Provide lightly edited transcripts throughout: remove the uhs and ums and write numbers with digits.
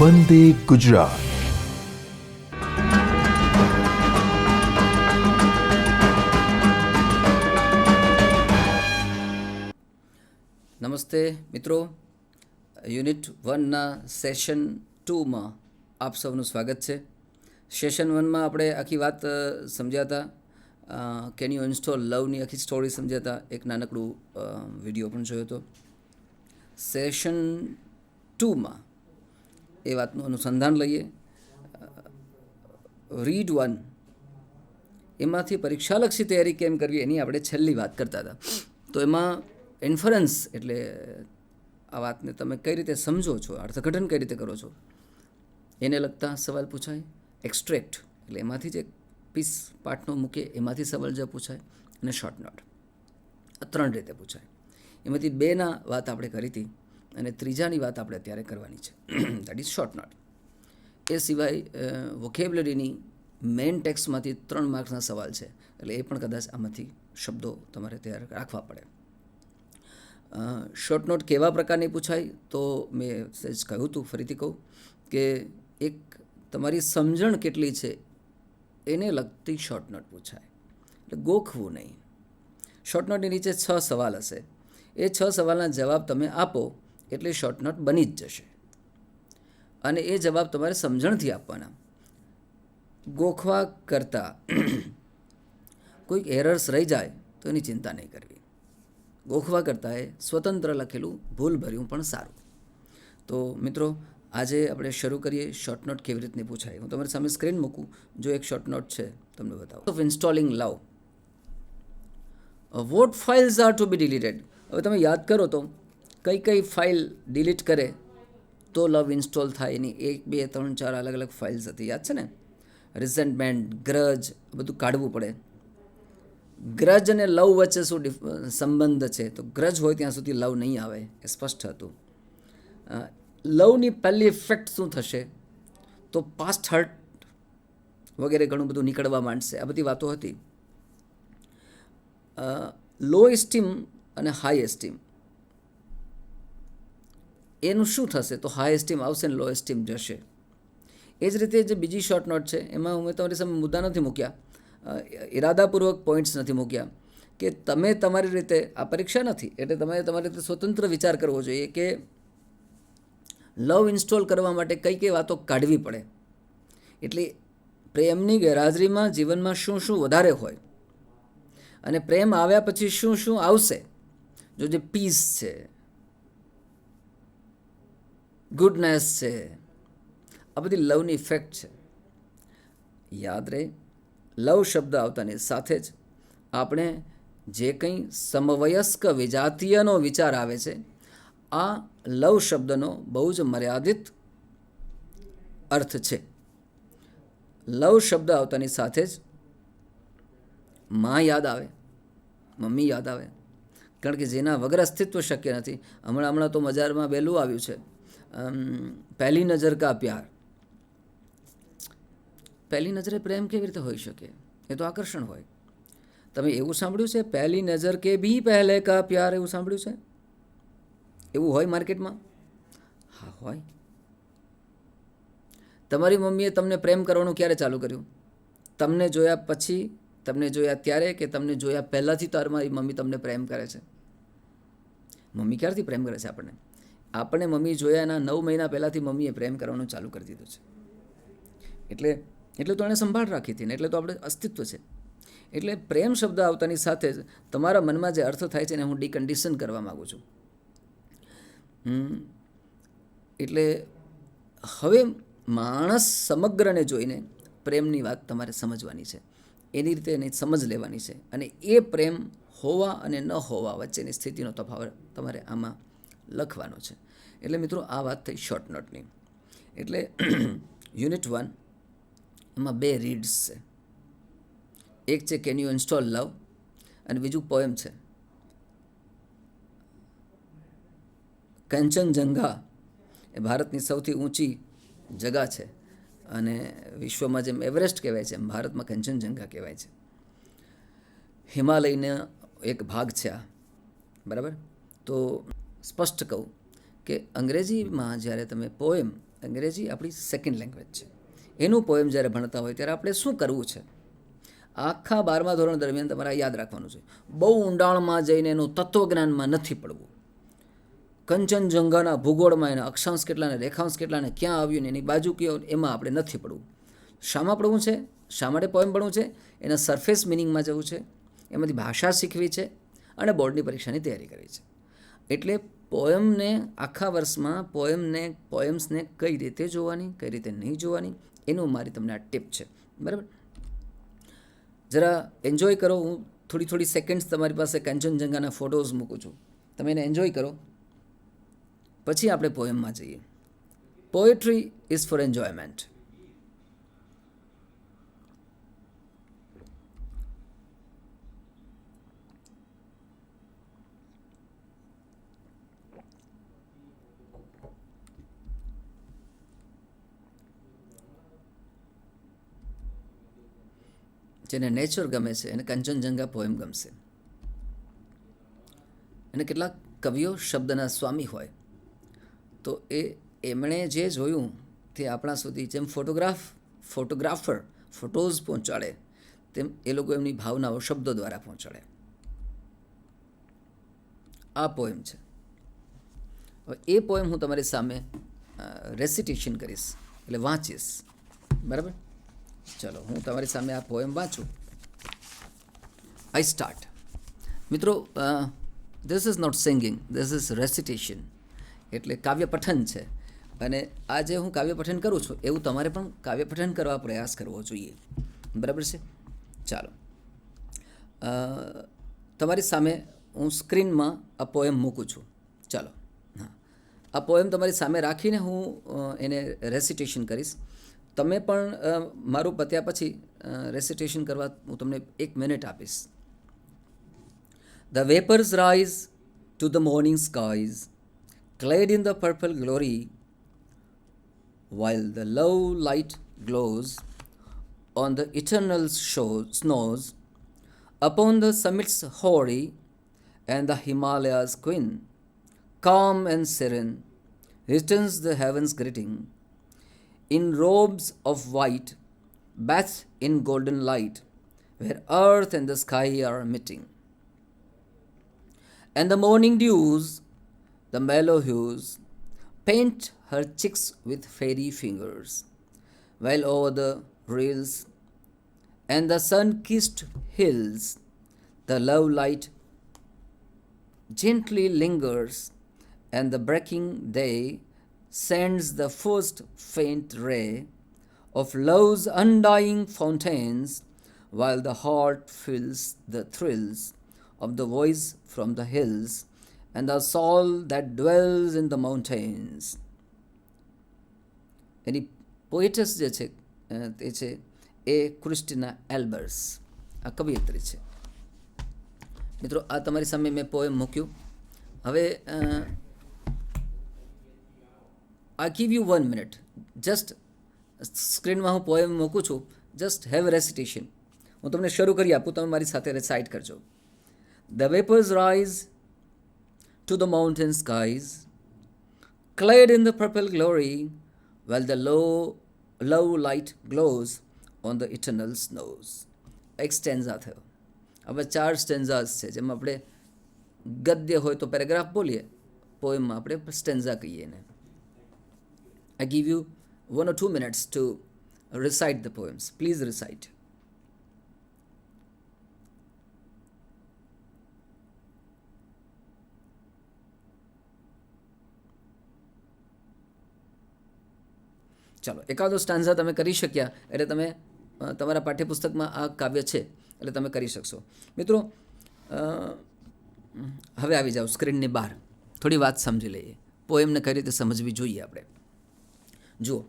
વંદે ગુજરાત. નમસ્તે મિત્રો, unit 1ના session 2માં આપ સૌનું સ્વાગત છે. સેશન 1માં આપણે આખી વાત સમજ્યા હતા. કેન યુ ઇન્સ્ટોલ લવની આખી સ્ટોરી સમજ્યા હતા. એક નાનકડું વિડીયો પણ જોયો હતો. સેશન 2માં એ વાતનું અનુસંધાન લઈએ. રીડ 1 એમાંથી પરીક્ષાલક્ષી તૈયારી કેમ કરવી એની આપણે છેલ્લી વાત કરતા હતા. તો એમાં ઇન્ફરન્સ એટલે આ વાતને તમે કઈ રીતે સમજો છો, અર્થઘટન કઈ રીતે કરો છો એને લગતા સવાલ પૂછાય. એક્સ્ટ્રેક્ટ એટલે એમાંથી જ એક પીસ પાઠનો મૂકીએ એમાંથી સવાલ જે પૂછાય. અને શોર્ટ નોટ આ 3 રીતે પૂછાય. એમાંથી 2ના વાત આપણે કરી હતી અને ત્રીજાની વાત આપણે અત્યારે કરવાની છે. That is short note. એ સિવાય વોકેબ્યુલરીની મેઇન ટેક્સ્ટમાંથી 3 માર્ક્સના સવાલ છે, એટલે એ પણ કદાચ આમાંથી શબ્દો તમારે તૈયાર રાખવા પડે. શોર્ટ નોટ કેવા પ્રકારની પૂછાય તો મેં સહેજ કહ્યું હતું, ફરીથી કહું કે એક તમારી સમજણ કેટલી છે એને લગતી શોર્ટ નોટ પૂછાય, એટલે ગોખવું નહીં. શોર્ટ નોટની નીચે 6 સવાલ હશે. એ 6 સવાલના જવાબ તમે આપો એટલે શોર્ટ નોટ બની જ જશે. અને એ જવાબ તમારે સમજણથી આપવાના. ગોખવા કરતાં કોઈક એરર્સ રહી જાય તો એની ચિંતા નહીં કરવી. ગોખવા કરતાં એ સ્વતંત્ર લખેલું ભૂલભર્યું પણ સારું. તો મિત્રો, આજે આપણે શરૂ કરીએ શોર્ટ નોટ કેવી રીતની પૂછાય. હું તમારી સામે સ્ક્રીન મૂકું, જો એક શોર્ટ નોટ છે તમને બતાવો. Of installing love, what files are to be deleted. હવે તમે યાદ કરો તો કઈ કઈ ફાઇલ ડિલીટ કરે તો લવ ઇન્સ્ટોલ થાય. એની 1, 2, 3, 4 અલગ અલગ ફાઇલ્સ હતી, યાદ છે ને? રિઝન્ટમેન્ટ, ગ્રજ, બધું કાઢવું પડે. ગ્રજ અને લવ વચ્ચે શું સંબંધ છે? તો ગ્રજ હોય ત્યાં સુધી લવ નહીં આવે, એ સ્પષ્ટ હતું. લવની પહેલી ઇફેક્ટ શું થશે? તો પાસ્ટ હર્ટ વગેરે ઘણું બધું નીકળવા માંડશે. આ બધી વાતો હતી. લો એસ્ટીમ અને હાઈ એસ્ટીમ, એનું શું થશે? તો હાઈ એસ્ટીમ આવશે ને લો એસ્ટીમ જશે. એ જ રીતે જે બીજી શોર્ટ નોટ છે એમાં હું તમારી સામે મુદ્દા નથી મૂક્યા, ઇરાદાપૂર્વક પોઈન્ટ્સ નથી મૂક્યા કે તમે તમારી રીતે, આ પરીક્ષા નથી એટલે તમે તમારી રીતે સ્વતંત્ર વિચાર કરવો જોઈએ કે લવ ઇન્સ્ટોલ કરવા માટે કઈ કઈ વાતો કાઢવી પડે. એટલે પ્રેમની ગેરહાજરીમાં જીવનમાં શું શું વધારે હોય અને પ્રેમ આવ્યા પછી શું શું આવશે. જો જે પીસ છે, ગુડનેસ છે, આ બધી લવની ઇફેક્ટ છે. યાદ રહે, લવ શબ્દ આવતાની સાથે જ આપણે જે કંઈ સમવયસ્ક વિજાતીયનો વિચાર આવે છે, આ લવ શબ્દનો બહુ જ મર્યાદિત અર્થ છે. લવ શબ્દ આવતાની સાથે જ માં યાદ આવે, મમ્મી યાદ આવે, કારણ કે જેના વગર અસ્તિત્વ શક્ય નથી. હમણાં તો બજારમાં વહેલું આવ્યું છે, પહેલી નજર કા પ્યાર. પહેલી નજરે પ્રેમ કેવી રીતે હોઈ શકે? એ તો આકર્ષણ હોય. તમે એવું સાંભળ્યું છે પહેલી નજર કે ભી પહેલે કા પ્યાર? એવું સાંભળ્યું છે? એવું હોય માર્કેટમાં? હા, હોય. તમારી મમ્મીએ તમને પ્રેમ કરવાનું ક્યારે ચાલુ કર્યું? તમને જોયા પછી, તમને જોયા ત્યારે, કે તમને જોયા પહેલાંથી તમારી મમ્મી તમને પ્રેમ કરે છે? મમ્મી ક્યારથી પ્રેમ કરે છે આપણને? આપણે મમ્મી જોયા એના 9 મહિના પહેલાંથી મમ્મીએ પ્રેમ કરવાનું ચાલુ કરી દીધું છે. એટલે તો એણે સંભાળ રાખી હતી ને, એટલે તો આપણે અસ્તિત્વ છે. એટલે પ્રેમ શબ્દ આવતાની સાથે જ તમારા મનમાં જે અર્થ થાય છે એને હું ડીકન્ડિશન કરવા માગું છું. એટલે હવે માણસ સમગ્રને જોઈને પ્રેમની વાત તમારે સમજવાની છે, એની રીતે એની સમજ લેવાની છે, અને એ પ્રેમ હોવા અને ન હોવા વચ્ચેની સ્થિતિનો તફાવત તમારે આમાં લખવાનો છે. એટલે મિત્રો, આ વાત થઈ શોર્ટ નોટની. એટલે યુનિટ 1 એમાં 2 રીડ્સ છે. એક છે કેન યુ ઇન્સ્ટોલ લવ અને બીજું પોએમ છે કંચનજંઘા. એ ભારતની સૌથી ઊંચી જગા છે અને વિશ્વમાં જેમ એવરેસ્ટ કહેવાય છે એમ ભારતમાં કંચનજંઘા કહેવાય છે. હિમાલયનો એક ભાગ છે આ, બરાબર? તો સ્પષ્ટ કહું કે અંગ્રેજીમાં જ્યારે તમે પોએમ અંગ્રેજી આપણી સેકન્ડ લેંગ્વેજ છે. એનું પોએમ જ્યારે ભણતા હોય ત્યારે આપણે શું કરવું છે, આખા 12મા ધોરણ દરમિયાન તમારે યાદ રાખવાનું છે. બહુ ઊંડાણમાં જઈને એનું તત્વજ્ઞાનમાં નથી પડવું. કંચનજંઘાના ભૂગોળમાં એના અક્ષાંશ કેટલા ને રેખાંશ કેટલા ને ક્યાં આવ્યું ને એની બાજુ કયો, એમાં આપણે નથી પડવું. શામાં પડવું છે, શા માટે પોએમ ભણવું છે, એના સરફેસ મિનિંગમાં જવું છે, એમાંથી ભાષા શીખવી છે અને બોર્ડની પરીક્ષાની તૈયારી કરવી છે. એટલે પોએમને આખા વર્ષમાં પોએમ્સને કઈ રીતે જોવાની, કઈ રીતે નહીં જોવાની, એનું મારી તમને આ ટીપ છે. બરાબર, જરા એન્જોય કરો. હું થોડી સેકન્ડ્સ તમારી પાસે કંચનજંઘાના ફોટોઝ મૂકું છું, તમે એને એન્જોય કરો, પછી આપણે પોએમમાં જઈએ. Poetry is four enjoyment. જેને નેચર ગમે છે એને કંચનજંઘા પોએમ ગમશે. અને કેટલાક કવિઓ શબ્દના સ્વામી હોય તો એમણે જે જોયું તે આપણા સુધી, જેમ ફોટોગ્રાફર ફોટોઝ પહોંચાડે, તેમ એ લોકો એમની ભાવનાઓ શબ્દો દ્વારા પહોંચાડે. આ પોએમ છે. હવે એ પોએમ હું તમારી સામે રેસિટેશન કરીશ, એટલે વાંચીશ. બરાબર, ચલો હું તમારી સામે આ પોએમ વાંચું. I start. મિત્રો, this is not singing, this is recitation, એટલે કાવ્ય પઠન છે. અને આ જે હું કાવ્ય પઠન કરું છું એવું તમારે પણ કાવ્ય પઠન કરવા પ્રયાસ કરવો જોઈએ. બરાબર છે, ચાલો. તમારી સામે હું સ્ક્રીનમાં આ પોએમ મૂકું છું. ચાલો, હા, આ પોએમ તમારી સામે રાખીને હું એને રેસિટેશન કરીશ. તમે પણ મારું પત્યા પછી રેસિટેશન કરવા હું તમને 1 મિનિટ આપીશ. The vapors rise to the morning skies, clad in the purple glory, while the low light glows on the eternal snows, upon the summits hoary and the Himalayas queen, calm and serene, returns the heaven's greeting, in robes of white, bathed in golden light, where earth and the sky are meeting. And the morning dews, the mellow hues, paint her cheeks with fairy fingers, while over the rills and the sun-kissed hills, the love light gently lingers, and the breaking day sends the first faint ray of love's undying fountains, while the heart feels the thrills of the voice from the hills and the soul that dwells in the mountains. એની પોએટસ જે છે તે છે એ Christina એલ્બર્સ, આ કવિયત્રી છે. મિત્રો, આ તમારી સામે મેં પોએમ મૂક્યું. હવે I give you 1 minute. Just સ્ક્રીનમાં હું પોએમ મૂકું છું, જસ્ટ હેવ રેસિટેશન. હું તમને શરૂ કરી આપું, તમે મારી સાથે રેસાઇટ કરજો. The vapors rise to the mountain skies, clad in the purple glory, while the low light glows on the eternal snows. એક સ્ટેન્ઝા થયો. હવે 4 સ્ટેન્ઝાસ છે, જેમાં આપણે ગદ્ય હોય તો પેરેગ્રાફ બોલીએ, પોએમમાં આપણે સ્ટેન્ઝા કહીએ ને. I give you 1 or 2 minutes to recite the poems. Please recite. ચાલો, એકાદો સ્ટાન્ઝા તમે કરી શક્યા એટલે તમે તમારા પાઠ્યપુસ્તકમાં આ કાવ્ય છે એટલે તમે કરી શકશો. મિત્રો, હવે આવી જાઓ સ્ક્રીનની બહાર, થોડી વાત સમજી લઈએ. પોએમને કઈ રીતે સમજવી જોઈએ આપણે. જુઓ,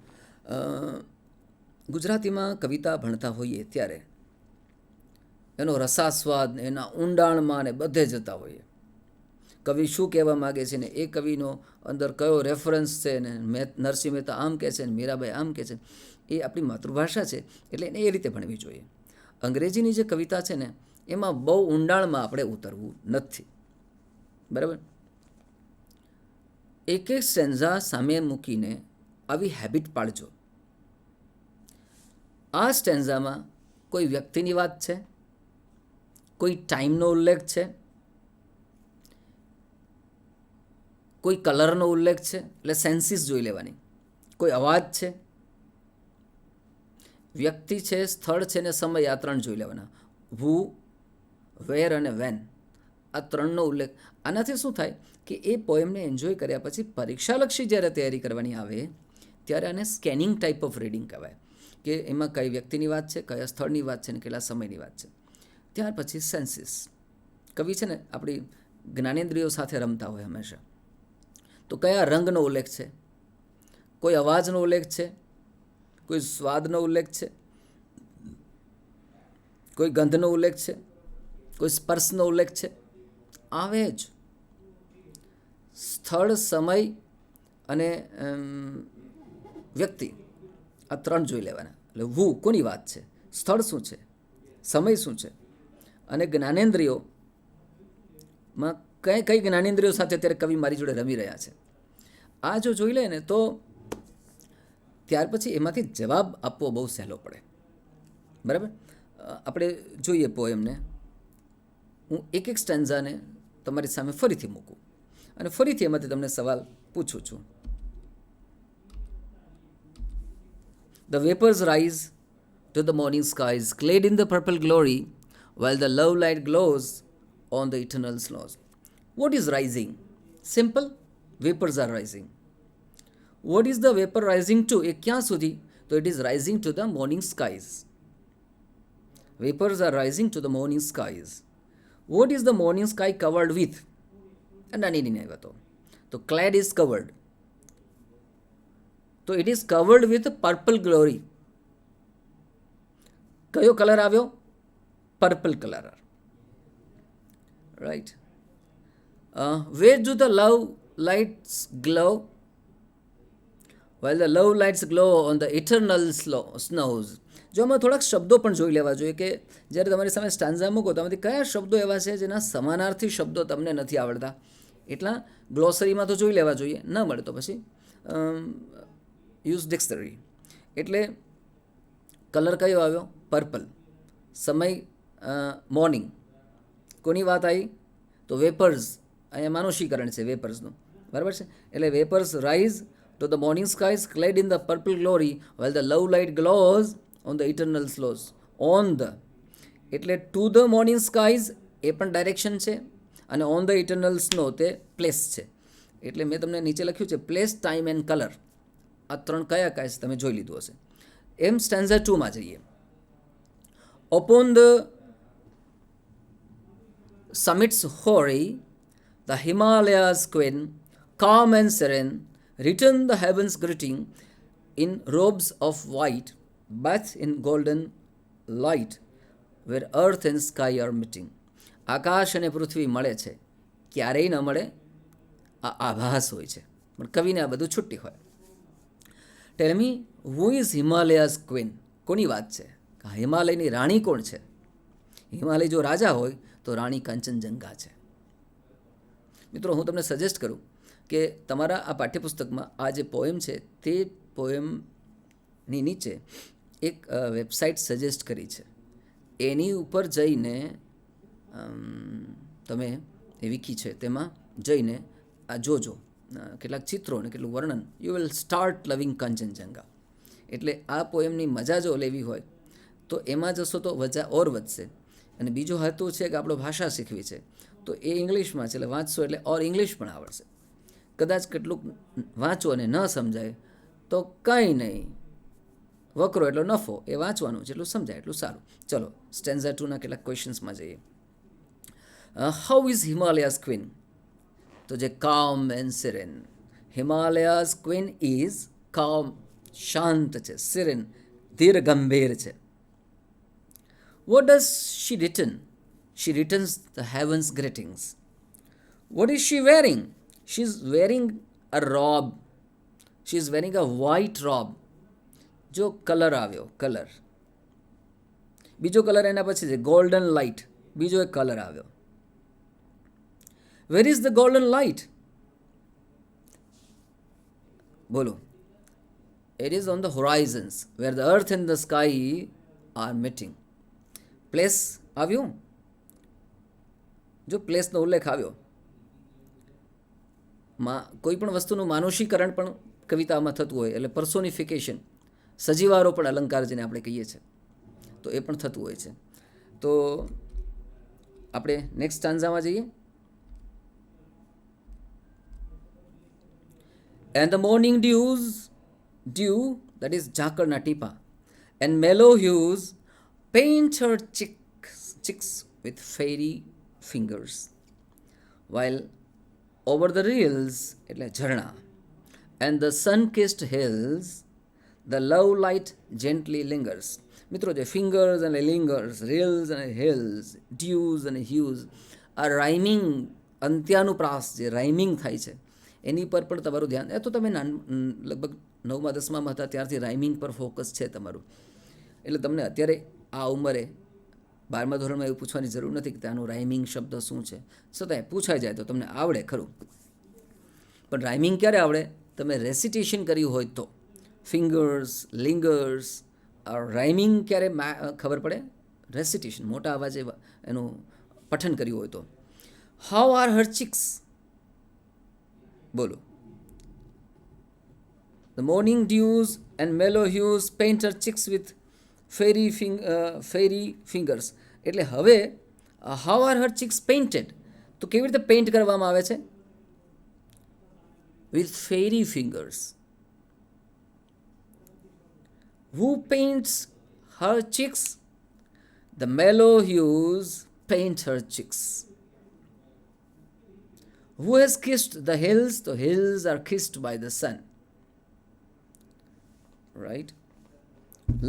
ગુજરાતીમાં કવિતા ભણતા હોઈએ ત્યારે એનો રસાસ્વાદ, એના ઊંડાણમાં ને બધે જતા હોઈએ. કવિ શું કહેવા માગે છે ને એ કવિનો અંદર કયો રેફરન્સ છે ને નરસિંહ મહેતા આમ કહે છે ને મીરાબાઈ આમ કહે છે, એ આપણી માતૃભાષા છે એટલે એને એ રીતે ભણવી જોઈએ. અંગ્રેજીની જે કવિતા છે ને એમાં બહુ ઊંડાણમાં આપણે ઉતરવું નથી. બરાબર, એક સ્ટેન્ઝા સામે મૂકીને આવી હેબિટ પાડજો. આ સ્ટેન્ઝામાં કોઈ વ્યક્તિની વાત છે, કોઈ ટાઈમનો ઉલ્લેખ છે, કોઈ કલરનો ઉલ્લેખ છે, એટલે સેન્સીસ જોઈ લેવાની, કોઈ અવાજ છે, વ્યક્તિ છે, સ્થળ છે ને સમય, આ ત્રણ જોઈ લેવાના. હુ, વેર અને વેન, આ ત્રણનો ઉલ્લેખ. આનાથી શું થાય કે એ પોએમને એન્જોય કર્યા પછી પરીક્ષાલક્ષી જ્યારે તૈયારી કરવાની આવે ત્યારે આને સ્કેનિંગ ટાઈપ ઓફ રીડિંગ કહેવાય, કે એમાં કઈ વ્યક્તિની વાત છે, કયા સ્થળની વાત છે ને કેટલા સમયની વાત છે. ત્યાર પછી સેન્સીસ. કવિ છે ને આપણી જ્ઞાનેન્દ્રિયો સાથે રમતા હોય હંમેશા. તો કયા રંગનો ઉલ્લેખ છે, કોઈ અવાજનો ઉલ્લેખ છે, કોઈ સ્વાદનો ઉલ્લેખ છે, કોઈ ગંધનો ઉલ્લેખ છે, કોઈ સ્પર્શનો ઉલ્લેખ છે. આવે જ સ્થળ, સમય અને વ્યક્તિ, આ ત્રણ જોઈ લેવાના. એટલે હુ કોની વાત છે, સ્થળ શું છે, સમય શું છે, અને જ્ઞાનેન્દ્રિયોમાં કઈ જ્ઞાનેન્દ્રિયો સાથે અત્યારે કવિ મારી જોડે રમી રહ્યા છે. આ જો જોઈ લે ને તો ત્યાર પછી એમાંથી જવાબ આપવો બહુ સહેલો પડે. બરાબર. આપણે જોઈએ પોએમને. હું એક એક સ્ટેન્ઝાને તમારી સામે ફરીથી મૂકું અને ફરીથી એમાંથી તમને સવાલ પૂછું છું. The vapors rise to the morning skies, clad in the purple glory, while the love light glows on the eternal snows. What is rising? Simple. Vapors are rising. What is the vapor rising to? એ ક્યાં સુધી? તો it is rising to the morning skies. Vapors are rising to the morning skies. What is the morning sky covered with? નાની નહીં હતો તો clad is covered. તો it is covered with purple glory. કયો colour આવ્યો? Purple colour. Right. Where do the love lights glow? While the love lights glow on the eternal snows. જો આમાં થોડાક શબ્દો પણ જોઈ લેવા જોઈએ કે જ્યારે તમારી સામે સ્ટાન્ઝા મૂકો તેમાંથી કયા શબ્દો એવા છે જેના સમાનાર્થી શબ્દો તમને નથી આવડતા, એટલા ગ્લોસરીમાં તો જોઈ લેવા જોઈએ. ન મળે તો પછી યુઝ ડિક્શનરી. એટલે કલર કયો આવ્યો? પર્પલ. સમય મોર્નિંગ. કોની વાત આવી? તો વેપર્સ. અહીંયા માનુષીકરણ છે વેપર્સનું. બરાબર છે. એટલે vapours rise to the morning skies, clad in the purple glory, while the love light glows on the eternal slows. On the એટલે to the morning skies એ પણ ડાયરેક્શન છે અને on the eternal snow તે place છે. એટલે મેં તમને નીચે લખ્યું છે પ્લેસ, ટાઈમ એન્ડ કલર. આ ત્રણ કયા કયા છે તમે જોઈ લીધું હશે. એમ સ્ટેન્ઝા 2 માં જઈએ. Upon the summits hoary, the Himalayas queen, calm and serene, return the heavens greeting in robes of white, bathed in golden light, where earth and sky are meeting. આકાશ અને પૃથ્વી મળે છે, ક્યારેય ન મળે, આ આભાસ હોય છે. પણ કવિને આ બધું છૂટી હોય. ટેલ મી હુ ઇઝ હિમાલયાઝ ક્વીન? કોની વાત છે? હિમાલયની રાણી કોણ છે? હિમાલય જો રાજા હોય તો રાણી કાંચનજંઘા છે. મિત્રો, હું તમને સજેસ્ટ કરું કે તમારા આ પાઠ્યપુસ્તકમાં આ જે પોએમ છે તે પોએમની નીચે એક વેબસાઇટ સજેસ્ટ કરી છે. એની ઉપર જઈને તમે એ વિકી છે તેમાં જઈને આ જોજો કેટલાક ચિત્રો અને કેટલું વર્ણન. યુ વિલ સ્ટાર્ટ લવિંગ કાંચનજંઘા. એટલે આ પોએમની મજા જો લેવી હોય તો એમાં જશો તો મજા ઓર વધશે. અને બીજો હેતુ છે કે આપણો ભાષા શીખવી છે તો એ ઇંગ્લિશમાં છે, એટલે વાંચશો એટલે ઓર ઇંગ્લિશ પણ આવડશે. કદાચ કેટલુંક વાંચો અને ન સમજાય તો કંઈ નહીં, વકરો એટલો નફો. એ વાંચવાનું જેટલું સમજાય એટલું સારું. ચલો સ્ટેન્ઝા 2ના કેટલાક ક્વેશ્ચન્સમાં જઈએ. How is Himalaya's queen? તો જે calm and serene. Himalaya's queen is calm, શાંત છે. સિરેન, ધીર ગંભીર છે. What does she return? She returns the heavens greetings. What is she wearing? She is wearing a robe. She is wearing a white robe. જો colour આવ્યો, colour. બીજો colour એના પછી છે ગોલ્ડન લાઇટ. બીજો એક કલર આવ્યો. Where is the golden light? બોલો. It is on the horizons where the earth and the sky are meeting. Place આવ્યું, જો પ્લેસનો ઉલ્લેખ આવ્યો, કોઈ પણ વસ્તુનું માનુષીકરણ પણ કવિતામાં થતું હોય, એટલે પર્સોનિફિકેશન, સજીવારોપણ અલંકાર જેને આપણે કહીએ છીએ, તો એ પણ થતું હોય છે. તો આપણે નેક્સ્ટ સ્ટાન્ઝામાં જઈએ. And the morning dew, that is ઝાકળના ટીપા, and mellow hues paint her cheeks with fairy fingers, while over the rills, એટલે ઝરણા, and the sun-kissed hills, the love light gently lingers. મિત્રો, જે ફિંગર્સ અને લિંગર્સ, રિલ્સ અને hills, dues અને huge, આ rhyming, અંત્યાનુપ્રાસ જે rhyming થાય છે એની પર પણ તમારું ધ્યાન. એ તો તમે લગભગ 9મા 10મામાં હતા ત્યારથી રાઇમિંગ પર ફોકસ છે તમારું, એટલે તમને અત્યારે આ ઉંમરે 12મા ધોરણમાં એવું પૂછવાની જરૂર નથી કે ત્યાંનું રાઇમિંગ શબ્દ શું છે. છતાંય પૂછાઈ જાય તો તમને આવડે ખરું. પણ રાઇમિંગ ક્યારે આવડે? તમે રેસિટેશન કર્યું હોય તો. ફિંગર્સ, લિંગર્સ, રાઇમિંગ ક્યારે ખબર પડે? રેસિટેશન, મોટા અવાજે એનું પઠન કર્યું હોય તો. How are Har cheeks? બોલો. The morning dews and mellow hues paint her cheeks with fairy fingers. એટલે હવે how are her cheeks painted? તો કેવી રીતે પેઇન્ટ કરવામાં આવે છે? With fairy fingers. Who paints her cheeks? The mellow hues paint her cheeks. Who has kissed the hills? The hills are kissed by the sun. Right?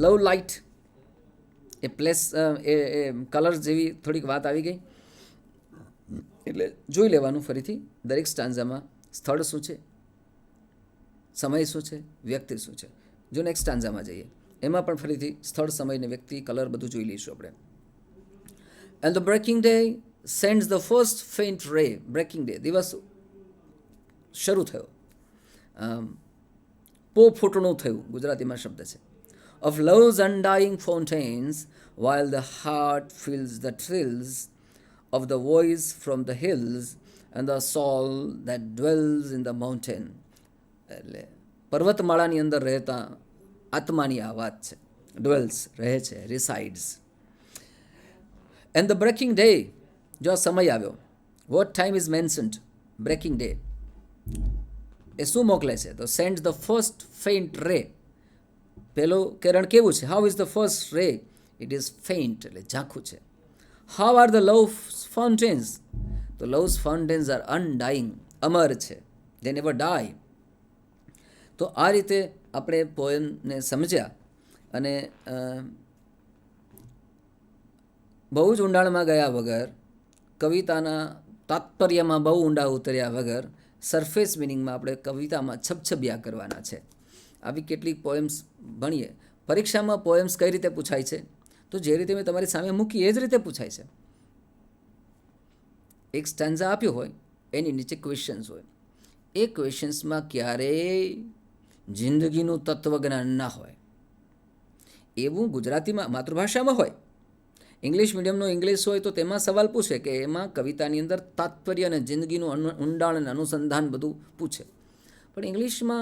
Love light, A place, A colours જેવી થોડીક વાત આવી ગઈ. એટલે જોઈ લેવાનું ફરીથી દરેક સ્ટાન્ઝામાં સ્થળ શું છે, સમય શું છે, વ્યક્તિ શું છે. જો નેક્સ્ટ સ્ટાન્ઝામાં જઈએ એમાં પણ ફરીથી સ્થળ, સમય ને વ્યક્તિ, કલર બધું જોઈ લઈશું આપણે. And the breaking day sends the first faint ray. Breaking day, દિવસ શરૂ થયો, ફૂટણું થયું, ગુજરાતીમાં શબ્દ છે. Of love's undying fountains, while the heart feels the thrills of the voice from the hills and the soul that dwells in the mountain. એટલે પર્વતમાળાની અંદર રહેતા આત્માની આ વાત છે. ડ્વેલ્સ, રહે છે, રિસાઇડ્સ. And the breaking day, જો આ સમય આવ્યો, what time is mentioned? Breaking day એ શું મોકલે છે? તો sends the first faint ray. પહેલો કિરણ કેવું છે? હાઉ ઇઝ ધ ફર્સ્ટ રે? ઇટ ઇઝ ફેઇન્ટ, એટલે ઝાંખું છે. How are the love fountains? તો લવ્સ ફાઉન્ટેન્સ આર અનડાઈંગ, અમર છે, દે નેવર ડાય. તો આ રીતે આપણે પોએમને સમજ્યા અને બહુ જ ઊંડાણમાં ગયા વગર, કવિતાના તાત્પર્યમાં બહુ ઊંડા ઉતર્યા વગર, સરફેસ મિનિંગમાં આપણે કવિતામાં છબછબિયા કરવાના છે. આવી કેટલીક પોએમ્સ ભણીએ. પરીક્ષામાં પોએમ્સ કઈ રીતે પૂછાય છે? તો જે રીતે મેં તમારી સામે મૂકી એ જ રીતે પૂછાય છે. એક સ્ટાન્ઝા આપ્યો હોય, એની નીચે ક્વેશ્ચન્સ હોય. એ ક્વેશ્ચન્સમાં ક્યારેય જિંદગીનું તત્વજ્ઞાન ના હોય. એવું ગુજરાતીમાં માતૃભાષામાં હોય. ઇંગ્લિશ મીડિયમનો ઇંગ્લિશ હોય તો તેમાં સવાલ પૂછે કે એમાં કવિતાની અંદર તાત્પર્ય અને જિંદગીનું ઊંડાણ અને અનુસંધાન બધું પૂછે. પણ ઇંગ્લિશમાં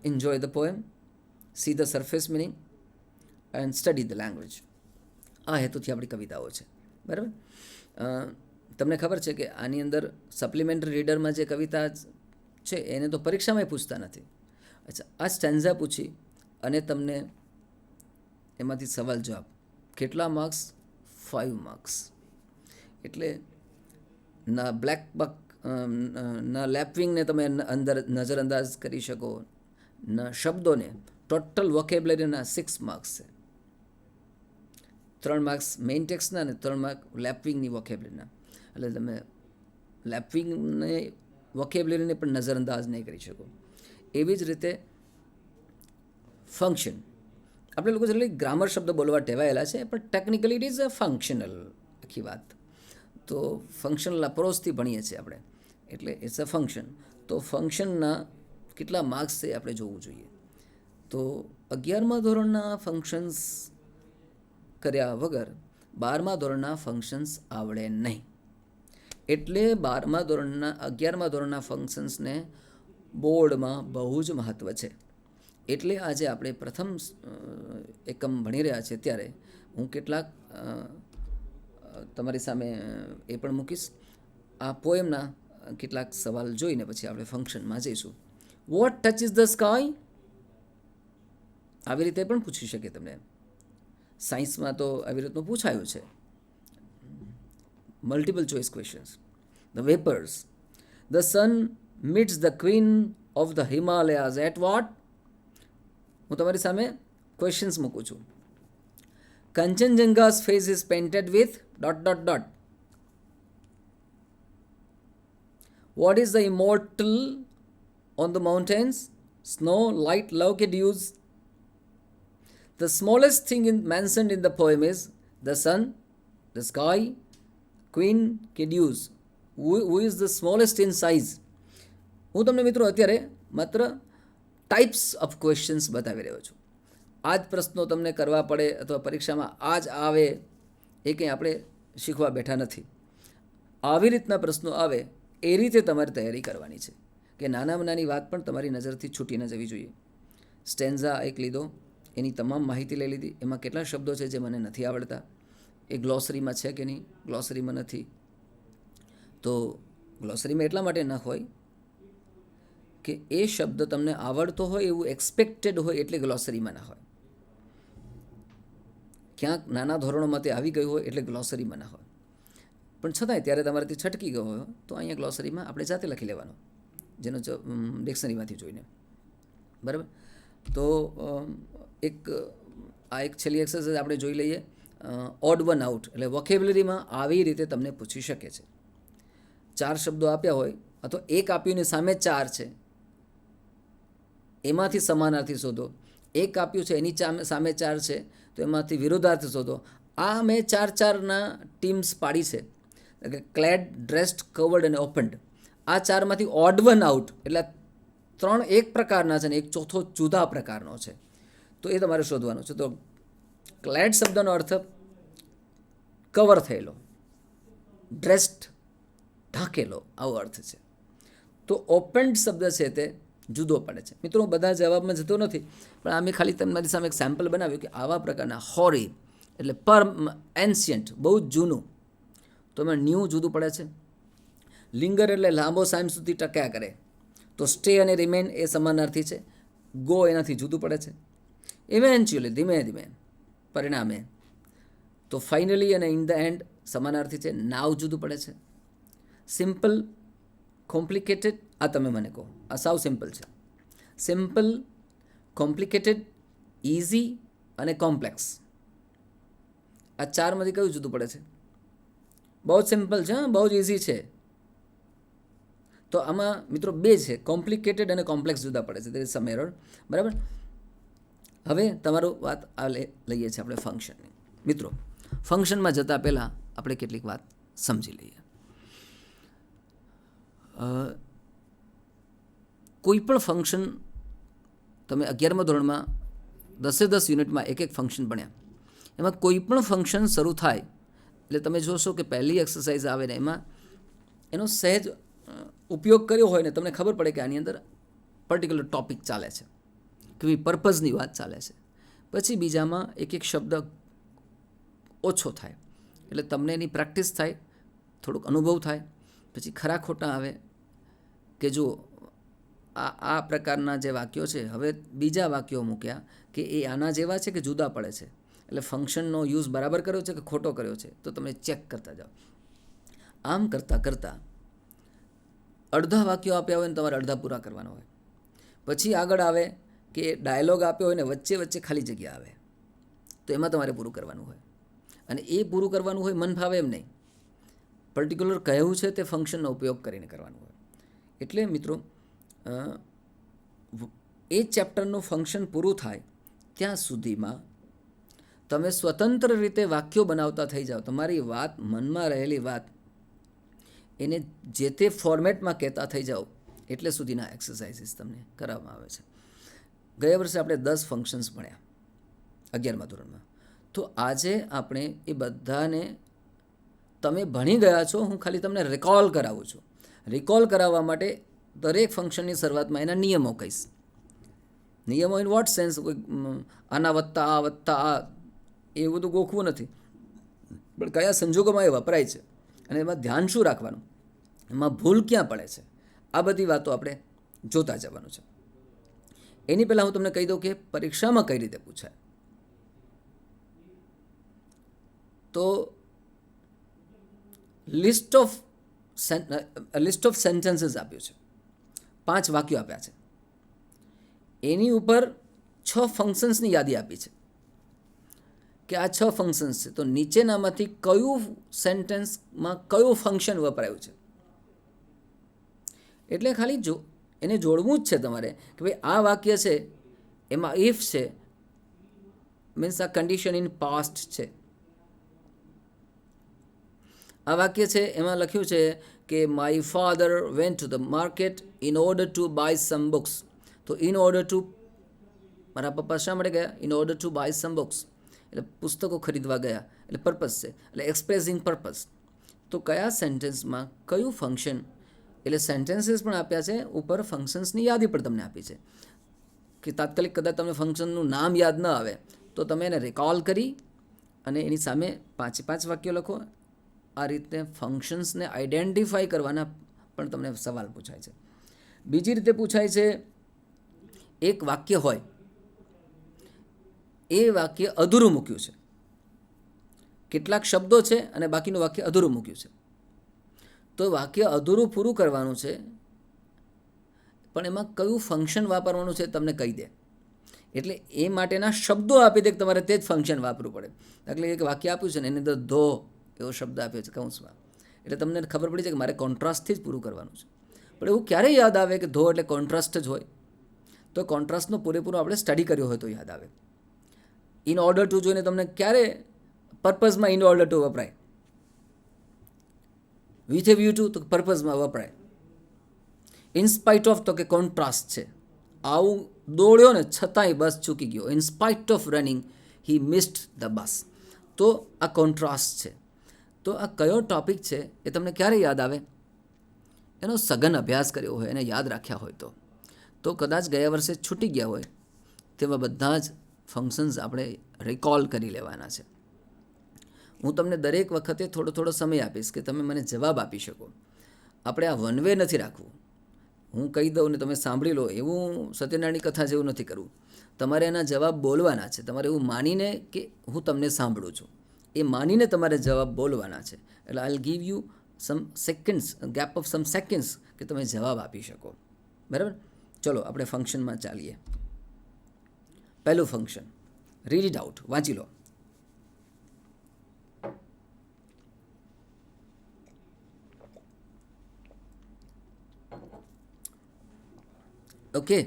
enjoy the poem, see the surface meaning and study the language. આ હેતુથી આપણી કવિતાઓ છે, બરાબર. તમને ખબર છે કે આની અંદર સપ્લિમેન્ટરી રીડરમાં જે કવિતા છે એને તો પરીક્ષામાં પૂછતા નથી. અચ્છા, આ સ્ટેન્ઝા પૂછી અને તમને એમાંથી સવાલ જવાબ. કેટલા માર્ક્સ? 5 માર્ક્સ. એટલે ના બ્લેક બક, ના લેપવિંગને તમે અંદર નજરઅંદાજ કરી શકો, ના શબ્દોને. ટોટલ વોકેબ્યુલરીના 6 માર્ક્સ છે. 3 માર્ક્સ મેઇન ટેક્સના અને 3 માર્ક લેપવિંગની વોકેબ્યુલરીના. એટલે તમે લેપવિંગને, વોકેબ્યુલરીને પણ નજરઅંદાજ નહીં કરી શકો. એવી જ રીતે ફંક્શન, આપણે લોકો એટલે ગ્રામર શબ્દ બોલવા ટેવાયેલા છે, પણ technically it is a functional આખી વાત. તો ફંક્શનલ અપ્રોચથી ભણીએ છીએ આપણે, એટલે ઇટ્સ અ ફંક્શન. તો ફંક્શનના કેટલા માર્ક્સ છે આપણે જોવું જોઈએ. તો 11મા ધોરણના ફંક્શન્સ કર્યા વગર 12મા ધોરણના ફંક્શન્સ આવડે નહીં. એટલે 11મા ધોરણના ફંક્શન્સને બોર્ડમાં બહુ જ મહત્ત્વ છે. એટલે આજે આપણે પ્રથમ એકમ ભણી રહ્યા છીએ ત્યારે હું કેટલાક તમારી સામે એ પણ મૂકીશ. આ પોએમના કેટલાક સવાલ જોઈને પછી આપણે ફંક્શનમાં જઈશું. What touch is the sky? આવી રીતે પણ પૂછી શકે તમને. સાયન્સમાં તો આવી રીતનું પૂછાયું છે. Multiple choice questions. The vapours. The sun meets the queen of the Himalayas at what? હું તમારી સામે ક્વેશ્ચન્સ મૂકું છું. Kanchenjunga's face is painted with ... What is the immortal on the mountains? Snow, light, love કે dews? The smallest thing mentioned in the poem is the sun, the sky, queen કે dews. Who is the smallest in size? હું તમને મિત્રો અત્યારે માત્ર types of questions બતાવી રહ્યો છું. આ જ પ્રશ્નો તમને કરવા પડે અથવા પરીક્ષામાં આ જ આવે એ કંઈ આપણે શીખવા બેઠા નથી. આવી રીતના પ્રશ્નો આવે એ રીતે તમારે તૈયારી કરવાની છે કે નાનામાં નાની વાત પણ તમારી નજરથી છૂટી ન જવી જોઈએ. સ્ટેન્ઝા એક લીધો, એની તમામ માહિતી લઈ લીધી. એમાં કેટલા શબ્દો છે જે મને નથી આવડતા, એ ગ્લોસરીમાં છે કે નહીં, ગ્લોસરીમાં નથી. તો ગ્લોસરીમાં એટલા માટે ન હોય કે એ શબ્દ તમને આવડતો હોય એવું એક્સપેક્ટેડ હોય એટલે ગ્લોસરીમાં ના હોય. ક્યાંક નાના ધોરણોમાં તે આવી ગયું હોય એટલે ગ્લોસરીમાં ના હોય. પણ છતાંય ત્યારે તમારાથી છટકી ગયો હોય તો અહીંયા ગ્લોસરીમાં આપણે જાતે લખી લેવાનો, જેનો ડિક્શનરીમાંથી જોઈને. બરાબર? તો એક છેલ્લી એક્સરસાઇઝ આપણે જોઈ લઈએ. ઓડ વન આઉટ એટલે વોકેબ્યુલરીમાં આવી રીતે તમને પૂછી શકે છે. 4 શબ્દો આપ્યા હોય અથવા એક આપ્યું ને સામે 4 છે, એમાંથી સમાનાર્થી શોધો. એક આપ્યું છે એની સામે 4 છે તો એમાંથી વિરોધાર્થી શોધો. આ મેં 4 ટીમ્સ પાડી છે, ક્લેડ, ડ્રેસ્ડ, કવર્ડ અને ઓપન્ડ. આ 4માંથી ઓડ વન આઉટ એટલે 3 એક પ્રકારના છે ને એક ચોથો જુદા પ્રકારનો છે. તો એ તમારે શોધવાનો છે. તો ક્લેડ શબ્દનો અર્થ કવર થયેલો, ડ્રેસ્ડ ઢાંકેલો, આવો અર્થ છે. તો ઓપન્ડ શબ્દ છે તે જુદો પડે છે. મિત્રો હું બધા જવાબમાં જતો નથી, પણ આ મેં ખાલી તમારી સામે એક સેમ્પલ બનાવ્યું કે આવા પ્રકારના હોરી એટલે એન્શિયન્ટ, બહુ જ જૂનું, તો એમાં ન્યૂ જુદું પડે છે. લિંગર એટલે લાંબો ટાઈમ સુધી ટક્યા કરે, તો સ્ટે અને રિમેન એ સમાનાર્થી છે. ગો એનાથી જુદું પડે છે. ઇવેન્ચ્યુઅલી ધીમે ધીમે, પરિણામે. તો ફાઇનલી અને ઇન ધ એન્ડ સમાનાર્થી છે. નાવ જુદું પડે છે. સિમ્પલ, કોમ્પ્લિકેટેડ, આ તમે મને કહો. આ સાવ સિમ્પલ છે. સિમ્પલ, કોમ્પ્લિકેટેડ, ઇઝી અને કોમ્પ્લેક્સ, આ 4માંથી કયું જુદું પડે છે? બહુ જ સિમ્પલ છે, બહુ જ ઇઝી છે. તો આમાં મિત્રો 2 છે, કોમ્પ્લિકેટેડ અને કોમ્પ્લેક્સ જુદા પડે છે. There is sum error. બરાબર? હવે તમારું વાત આ લઈએ છીએ આપણે ફંક્શનની. મિત્રો ફંક્શનમાં જતાં પહેલાં આપણે કેટલીક વાત સમજી લઈએ. કોઈ પણ ફંક્શન તમે 11મા ધોરણમાં 10 યુનિટમાં એક ફંક્શન ભણ્યા, એમાં કોઈ પણ ફંક્શન શરૂ થાય એટલે તમે જોશો કે પહેલી એક્સરસાઇઝ આવે ને એમાં એનો સહેજ ઉપયોગ કર્યો હોય ને તમને ખબર પડે કે આની અંદર પર્ટિક્યુલર ટોપિક ચાલે છે, કે પર્પઝની વાત ચાલે છે. પછી બીજામાં એક શબ્દ ઓછો થાય એટલે તમને એની પ્રેક્ટિસ થાય, થોડુંક અનુભવ થાય. પછી ખરા ખોટા આવે કે જો આ પ્રકારના જે વાક્યો છે, હવે બીજા વાક્યો મૂક્યા કે એ આના જેવા છે કે જુદા પડે છે, એટલે ફંક્શનનો યુઝ બરાબર કર્યો છે કે ખોટો કર્યો છે, તો તમે ચેક કરતા જાઓ. આમ કરતાં કરતાં અડધા વાક્યો આપ્યા હોય ને તમારે અડધા પૂરા કરવાના હોય. પછી આગળ આવે કે ડાયલોગ આપ્યો હોય ને વચ્ચે વચ્ચે ખાલી જગ્યા આવે, તો એમાં તમારે પૂરું કરવાનું હોય. અને એ પૂરું કરવાનું હોય મન ફાવે એમ નહીં, પર્ટિક્યુલર કહેવું છે તે ફંક્શનનો ઉપયોગ કરીને કરવાનું હોય. એટલે મિત્રો એ ચેપ્ટરનું ફંક્શન પૂરું થાય ત્યાં સુધીમાં તમે સ્વતંત્ર રીતે વાક્યો બનાવતા થઈ જાઓ. તમારી વાત, મનમાં રહેલી વાત એને જે તે ફોર્મેટમાં કહેતા થઈ જાઓ એટલે સુધીના એક્સરસાઇઝીસ તમને કરાવવામાં આવે છે. ગયા વર્ષે આપણે 10 ફંક્શન્સ ભણ્યા 11મા ધોરણમાં. તો આજે આપણે એ બધાને તમે ભણી ગયા છો, હું ખાલી તમને રિકોલ કરાવું છું. રિકોલ કરાવવા માટે દરેક ફંક્શનની શરૂઆતમાં એના નિયમો કહીશ. નિયમો ઇન વોટ સેન્સ? આના વત્તા આ એવું બધું ગોખવું નથી, પણ કયા સંજોગોમાં એ વપરાય છે અને એમાં ધ્યાન શું રાખવાનું, એમાં ભૂલ ક્યાં પડે છે, આ બધી વાતો આપણે જોતા જવાનું છે. એની પહેલાં હું તમને કહી દઉં કે પરીક્ષામાં કઈ રીતે પૂછાય. તો લિસ્ટ ઓફ સેન્ટેન્સીસ આપ્યું છે, 5 વાક્યો આપ્યા છે, એની ઉપર 6 ફંક્શન્સની યાદી આપી છે કે આ 6 ફંક્શન્સ છે. તો નીચેનામાંથી કયું સેન્ટેન્સમાં કયું ફંક્શન વપરાયું છે, એટલે ખાલી એને જોડવું જ છે તમારે કે ભાઈ આ વાક્ય છે એમાં ઇફ છે, મીન્સ આ કન્ડિશન ઇન પાસ્ટ છે. આ વાક્ય છે એમાં લખ્યું છે કે my father went to the market in order to buy some books. તો ઇન ઓર્ડર ટુ, મારા પપ્પા શા માટે ગયા? In order to buy some books, એટલે પુસ્તકો ખરીદવા ગયા, એટલે પર્પઝ છે, એટલે એક્સપ્રેસિંગ પર્પઝ. તો કયા સેન્ટેન્સમાં કયું ફંક્શન, એટલે સેન્ટેન્સીસ પણ આપ્યા છે, ઉપર ફંક્શન્સની યાદી પણ તમને આપી છે કે તાત્કાલિક કદાચ તમને ફંક્શનનું નામ યાદ ન આવે તો તમે એને રિકોલ કરી અને એની સામે 5 વાક્યો લખો. આ રીતે ફંક્શન્સને આઈડેન્ટિફાઈ કરવાના પણ તમને સવાલ પૂછાય છે. બીજી રીતે પૂછાય છે, એક વાક્ય હોય, એ વાક્ય અધૂરું મૂક્યું છે, કેટલાક શબ્દો છે અને બાકીનું વાક્ય અધૂરું મૂક્યું છે. તો વાક્ય અધૂરું પૂરું કરવાનું છે, પણ એમાં કયું ફંક્શન વાપરવાનું છે તમને કહી દે, એટલે એ માટેના શબ્દો આપી દે કે તમારે તે જ ફંક્શન વાપરવું પડે. એટલે એક વાક્ય આપ્યું છે ને એની અંદર ધો એવો શબ્દ આપ્યો છે કૌંસમાં, એટલે તમને ખબર પડી છે કે મારે કોન્ટ્રાસ્ટથી જ પૂરું કરવાનું છે. પણ એવું ક્યારે યાદ આવે કે ધો એટલે કોન્ટ્રાસ્ટ જ હોય? તો કોન્ટ્રાસ્ટનો પૂરેપૂરો આપણે સ્ટડી કર્યો હોય તો યાદ આવે. ઇન ઓર્ડર ટુ જોઈને તમને ક્યારે પર્પઝમાં ઇન ઓર્ડર ટુ વપરાય? વિથ એ વ્યૂ ટુ તો પર્પઝમાં વપરાય. ઇન સ્પાઇટ ઓફ તો કે કોન્ટ્રાસ્ટ છે, આવું દોડ્યો ને છતાંય બસ ચૂકી ગયો. In spite of running he missed the bus. તો આ કોન્ટ્રાસ્ટ છે. તો આ કયો ટોપિક છે એ તમને ક્યારે યાદ આવે? એનો સઘન અભ્યાસ કર્યો હોય, એને યાદ રાખ્યા હોય તો કદાચ ગયા વર્ષે છૂટી ગયા હોય તેવા બધા જ ફંક્શન્સ આપણે રિકોલ કરી લેવાના છે. હું તમને દરેક વખતે થોડો સમય આપીશ કે તમે મને જવાબ આપી શકો. આપણે આ વન વે નથી રાખવું. હું કહી દઉં ને તમે સાંભળી લો એવું સત્યનારાયણની કથા જેવું નથી કરવું. તમારે એના જવાબ બોલવાના છે. તમારે એવું માનીને કે હું તમને સાંભળું છું એ માનીને તમારે જવાબ બોલવાના છે. એટલે આઈ give you some seconds, gap of sum seconds કે તમે જવાબ આપી શકો. બરાબર? ચલો આપણે ફંક્શનમાં ચાલીએ. પહેલું ફંક્શન, રીડ ઇટ આઉટ, વાંચી લો. ઓકે,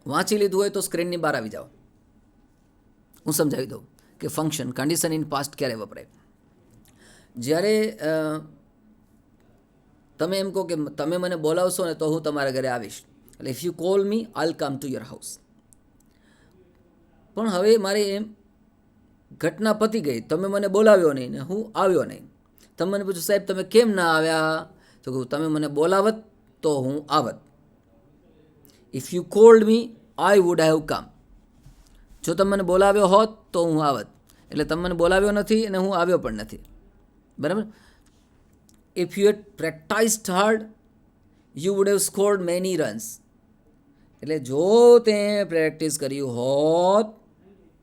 વાંચી લીધું હોય તો સ્ક્રીનની બહાર આવી જાઓ. હું સમજાવી દઉં કે ફંક્શન કન્ડિશન ઇન પાસ્ટ ક્યારે વપરાય. જ્યારે તમે એમ કહો કે તમે મને બોલાવશો ને તો હું તમારા ઘરે આવીશ, એટલે if you call me I'll come to your house. પણ હવે મારે એમ ઘટના પતી ગઈ, તમે મને બોલાવ્યો નહીં ને હું આવ્યો નહીં. તમે મને પૂછ્યું સાહેબ તમે કેમ ના આવ્યા? તો કહું તમે મને બોલાવત તો હું આવત. If you called me I would have come. જો તમે મને બોલાવ્યો હોત તો હું આવત. એટલે તમે મને બોલાવ્યો નથી અને હું આવ્યો પણ નથી. બરાબર? If you had practised hard you would have scored many runs. એટલે જો તે પ્રેક્ટિસ કર્યું હોત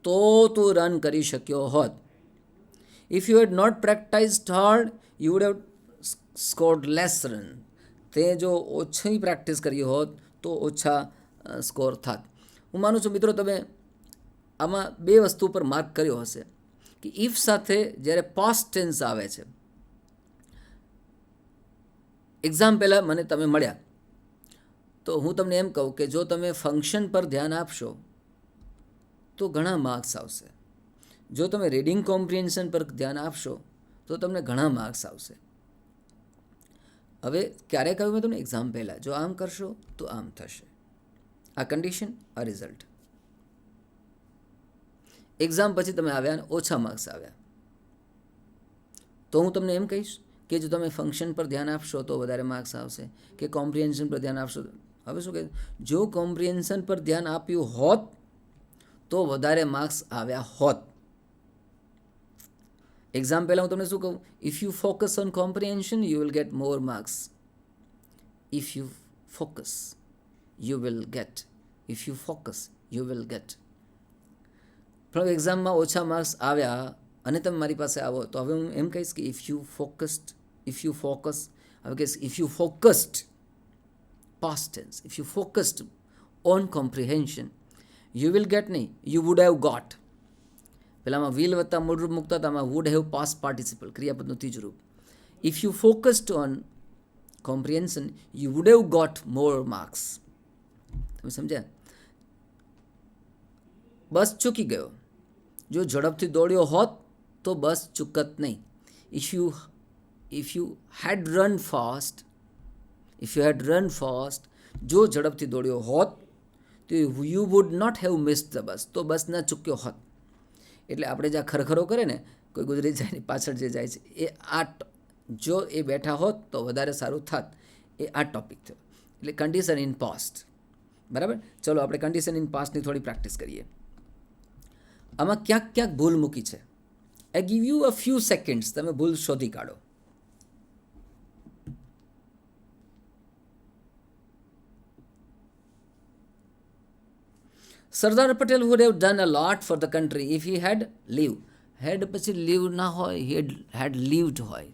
તો તું રન કરી શક્યો હોત. If you had not practised hard you would have scored less run. તે જો ઓછી પ્રેક્ટિસ કરી હોત તો ઓછા સ્કોર થાત. હું માનું છું મિત્રો તમે આમાં 2 વસ્તુ પર માર્ક કર્યો હશે કે ઇફ સાથે જ્યારે પાસ્ટ ટેન્સ આવે છે. એક્ઝામ પહેલાં મને તમે મળ્યા તો હું તમને એમ કહું કે જો તમે ફંક્શન પર ધ્યાન આપશો તો ઘણા માર્ક્સ આવશે. જો તમે રીડિંગ કોમ્પ્રિહેન્શન પર ધ્યાન આપશો તો તમને ઘણા માર્ક્સ આવશે. હવે ક્યારે કહ્યું મેં તમને? એક્ઝામ પહેલાં. જો આમ કરશો તો આમ થશે, આ કન્ડિશન, આ રિઝલ્ટ. એક્ઝામ પછી તમે આવ્યા અને ઓછા માર્ક્સ આવ્યા, તો હું તમને એમ કહીશ કે જો તમે ફંક્શન પર ધ્યાન આપશો તો વધારે માર્ક્સ આવશે, કે કોમ્પ્રિહેન્શન પર ધ્યાન આપશો. હવે શું કહે, જો કોમ્પ્રિહેન્શન પર ધ્યાન આપ્યું હોત તો વધારે માર્ક્સ આવ્યા હોત. એક્ઝામ પહેલાં હું તમને શું કહું, if you focus on comprehension you will gate more marks. If you focus you will gate, if you focus you will gate. પણ એક્ઝામમાં ઓછા માર્ક્સ આવ્યા અને તમે મારી પાસે આવો તો હવે હું એમ કહીશ કે ઇફ યુ ફોકસ, હવે કહીશ if you focused, past tense, if you focused on comprehension you will get, નહીં યુ વુડ હેવ ગોટ. પહેલાંમાં વિલ વત્તા મૂળરૂપ મૂકતા હતા, આમાં વુડ હેવ પાસ્ટ પાર્ટિસિપલ ક્રિયાપદનું ત્રીજું રૂપ. If you focused on comprehension you would have got more marks. તમે સમજ્યા? બસ ચૂકી ગયો, જો ઝડપથી દોડ્યો હોત તો બસ ચૂકત નહીં. If you had run fast, જો ઝડપથી દોડ્યો હોત તો you would not have missed the bus, તો બસ ના ચૂક્યો હોત. એટલે આપણે જ્યાં ખરખરો કરે ને, કોઈ ગુજરી જાય ને પાછળ જે જાય છે, એ જો એ બેઠા હોત તો વધારે સારું થાત, એ આ ટોપિક થયો. એટલે કન્ડિશન ઇન પાસ્ટ. બરાબર, ચલો આપણે કન્ડિશન ઇન પાસ્ટની થોડી પ્રેક્ટિસ કરીએ. આમાં ક્યાંક ક્યાંક ભૂલ મૂકી છે. આઈ give you a few seconds, તમે ભૂલ શોધી કાઢો. Sardar Patel would have done a lot for the country if he had lived. હેડ પછી લીવ ના હોય, had lived હોય.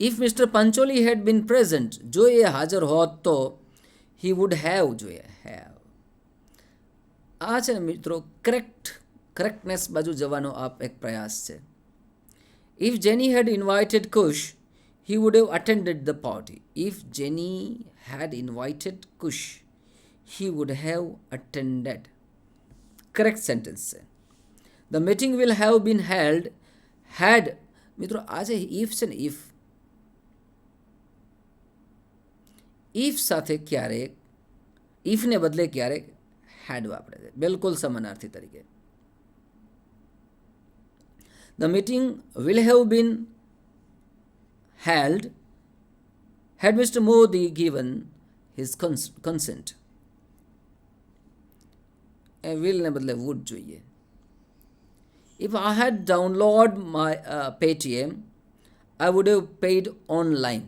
If Mr. Pancholi had been present, જો એ હાજર હોત તો he would have જોઈએ have. આ છે ને મિત્રો કરેક્ટનેસ બાજુ જવાનો આ એક પ્રયાસ છે. If Jenny had invited Kush, he would have attended the party. If Jenny had invited Kush, he would have attended. Correct sentence છે. The meeting will have been held had. મિત્રો આ છે if છે ને, if સાથે ક્યારેક ifને બદલે ક્યારેક had વાપરે છે, બિલકુલ સમાનાર્થી તરીકે. The meeting will have been held had Mr. Modi given his consent. A will ને બદલે would જોઈએ. If I had downloaded my Paytm, I would have paid online.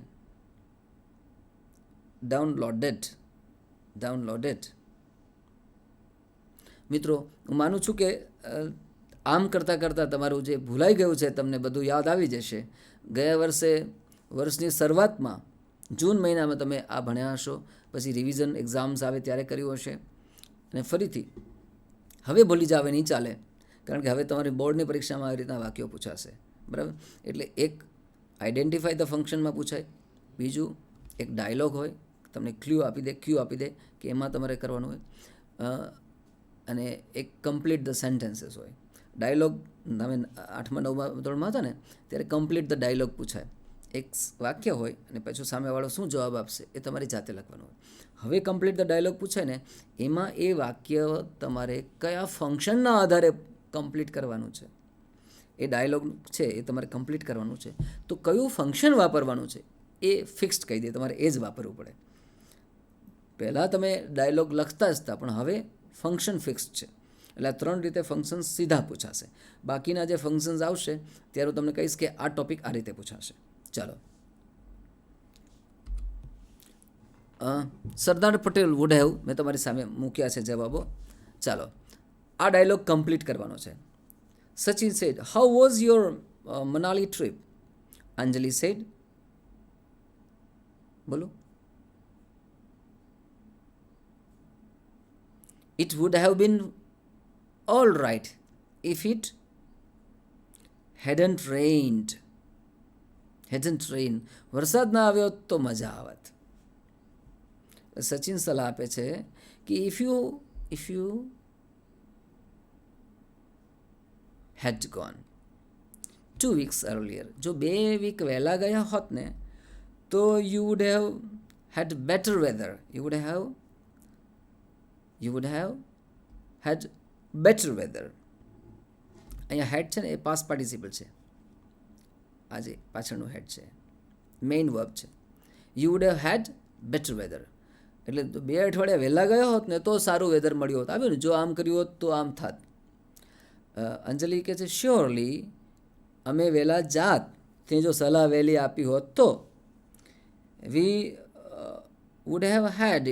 Downloaded. મિત્રો હું માનું છું કે આમ કરતાં કરતાં તમારું જે ભૂલાઈ ગયું છે તમને બધું યાદ આવી જશે. ગયા વર્ષની શરૂઆતમાં જૂન મહિનામાં તમે આ ભણ્યા હશો, પછી રિવિઝન એક્ઝામ્સ આવે ત્યારે કર્યું હશે, અને ફરીથી હવે ભૂલી જાવ નહીં ચાલે, કારણ કે હવે તમારી બોર્ડની પરીક્ષામાં આવી રીતના વાક્યો પૂછાશે. બરાબર, એટલે એક આઈડેન્ટિફાઈ ધ ફંક્શનમાં પૂછાય, બીજું એક ડાયલોગ હોય, તમને ક્યુ આપી દે કે એમાં તમારે કરવાનું હોય, અને એક કમ્પ્લીટ ધ સેન્ટેન્સીસ હોય. ડાયલોગ તમે 8મા 9મા ધોરણમાં હતા ને ત્યારે કમ્પ્લીટ ધ ડાયલોગ પૂછાય. એક વાક્ય હોય અને પછી સામેવાળો શું જવાબ આપશે એ તમારી જાતે લખવાનું હોય. હવે કમ્પ્લીટ ધ ડાયલોગ પૂછાય ને, એમાં એ વાક્ય તમારે કયા ફંક્શનના આધારે કમ્પ્લીટ કરવાનું છે, એ ડાયલોગ છે એ તમારે કમ્પ્લીટ કરવાનું છે, તો કયું ફંક્શન વાપરવાનું છે એ ફિક્સ્ડ કહી દે, તમારે એ જ વાપરવું પડે. પહેલાં તમે ડાયલોગ લખતા જ હતા, પણ હવે ફંક્શન ફિક્સ્ડ છે, એટલે આ 3 રીતે ફંક્શન્સ સીધા પૂછાશે. બાકીના જે ફંક્શન્સ આવશે ત્યારે હું તમને કહીશ કે આ ટોપિક આ રીતે પૂછાશે. ચાલો, સરદાર પટેલ વુડ હેવ મેં તમારી સામે મૂક્યા છે જવાબો. ચાલો, આ ડાયલોગ કમ્પ્લીટ કરવાનો છે. Sachin said, how was your Manali trip? Anjali said, બોલો. It would have been all right if it hadn't rained. વરસાદ ના આવ્યો તો મજા આવત. સચિન સલાહ આપે છે કે if you had gone 2 weeks earlier, જો 2 વીક વહેલા ગયા હોત ને તો you would have had better weather. You would have had better weather. અહીંયા હેડ છે ને એ પાસ્ટ પાર્ટિસિપલ છે, આજે પાછળનું હેડ છે, મેઇન વર્બ છે. You would have had better weather એટલે 2 અઠવાડિયા વહેલા ગયા હોત ને તો સારું વેધર મળ્યું હોત. આવ્યું ને, જો આમ કર્યું હોત તો આમ થાત. અંજલિ કહે છે શ્યોરલી અમે વહેલા જાત, તે જો સલાહ વહેલી આપી હોત તો. We would have had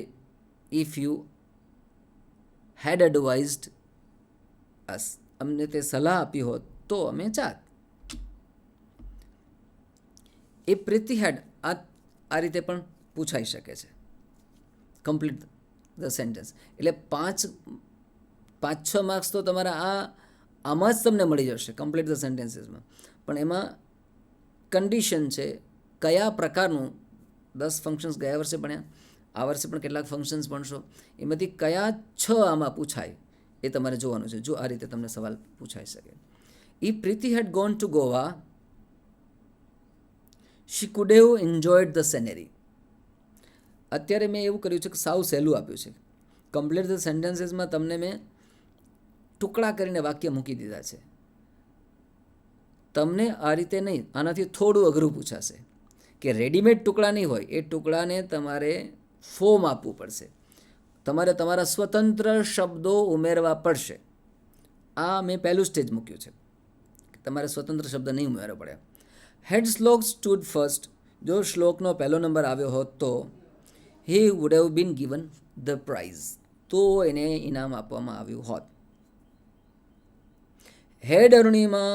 if you had advised us. અમને તે સલાહ આપી હોત તો અમે જાત. એ પ્રીતિ હેડ આ રીતે પણ પૂછાઈ શકે છે. કમ્પ્લીટ ધ સેન્ટેન્સ એટલે 5-6 માર્ક્સ તો તમારા આમાં જ તમને મળી જશે કમ્પ્લીટ ધ સેન્ટેન્સીસમાં. પણ એમાં કન્ડિશન છે કયા પ્રકારનું. 10 ફંક્શન્સ ગયા વર્ષે ભણ્યા, આ વર્ષે પણ કેટલાક ફંક્શન્સ ભણશો, એમાંથી કયા 6 આમાં પૂછાય એ તમારે જોવાનું છે. જો આ રીતે તમને સવાલ પૂછાઈ શકે. If Preeti had gone to Goa she could have enjoyed the scenery. અત્યારે મેં એવું કર્યું છે કે સાવ સહેલું આપ્યું છે. કમ્પ્લીટ ધ સેન્ટેન્સીસમાં તમને મેં ટુકડા કરીને વાક્ય મૂકી દીધા છે. તમને આ રીતે નહીં, આનાથી થોડું અઘરું પૂછાશે કે રેડીમેડ ટુકડા નહીં હોય, એ ટુકડાને તમારે ફોર્મ આપવું પડશે. તમારે તમારા સ્વતંત્ર શબ્દો ઉમેરવા પડશે. આ મેં પહેલું સ્ટેજ મૂક્યું છે, તમારે સ્વતંત્ર શબ્દ નહીં ઉમેરવા પડે. હેડ શ્લોક સ્ટૂડ ફર્સ્ટ. જો શ્લોકનો પહેલો નંબર આવ્યો હોત તો he would have been given the prize, તો એને ઇનામ આપવામાં આવ્યું હોત. Had Arunima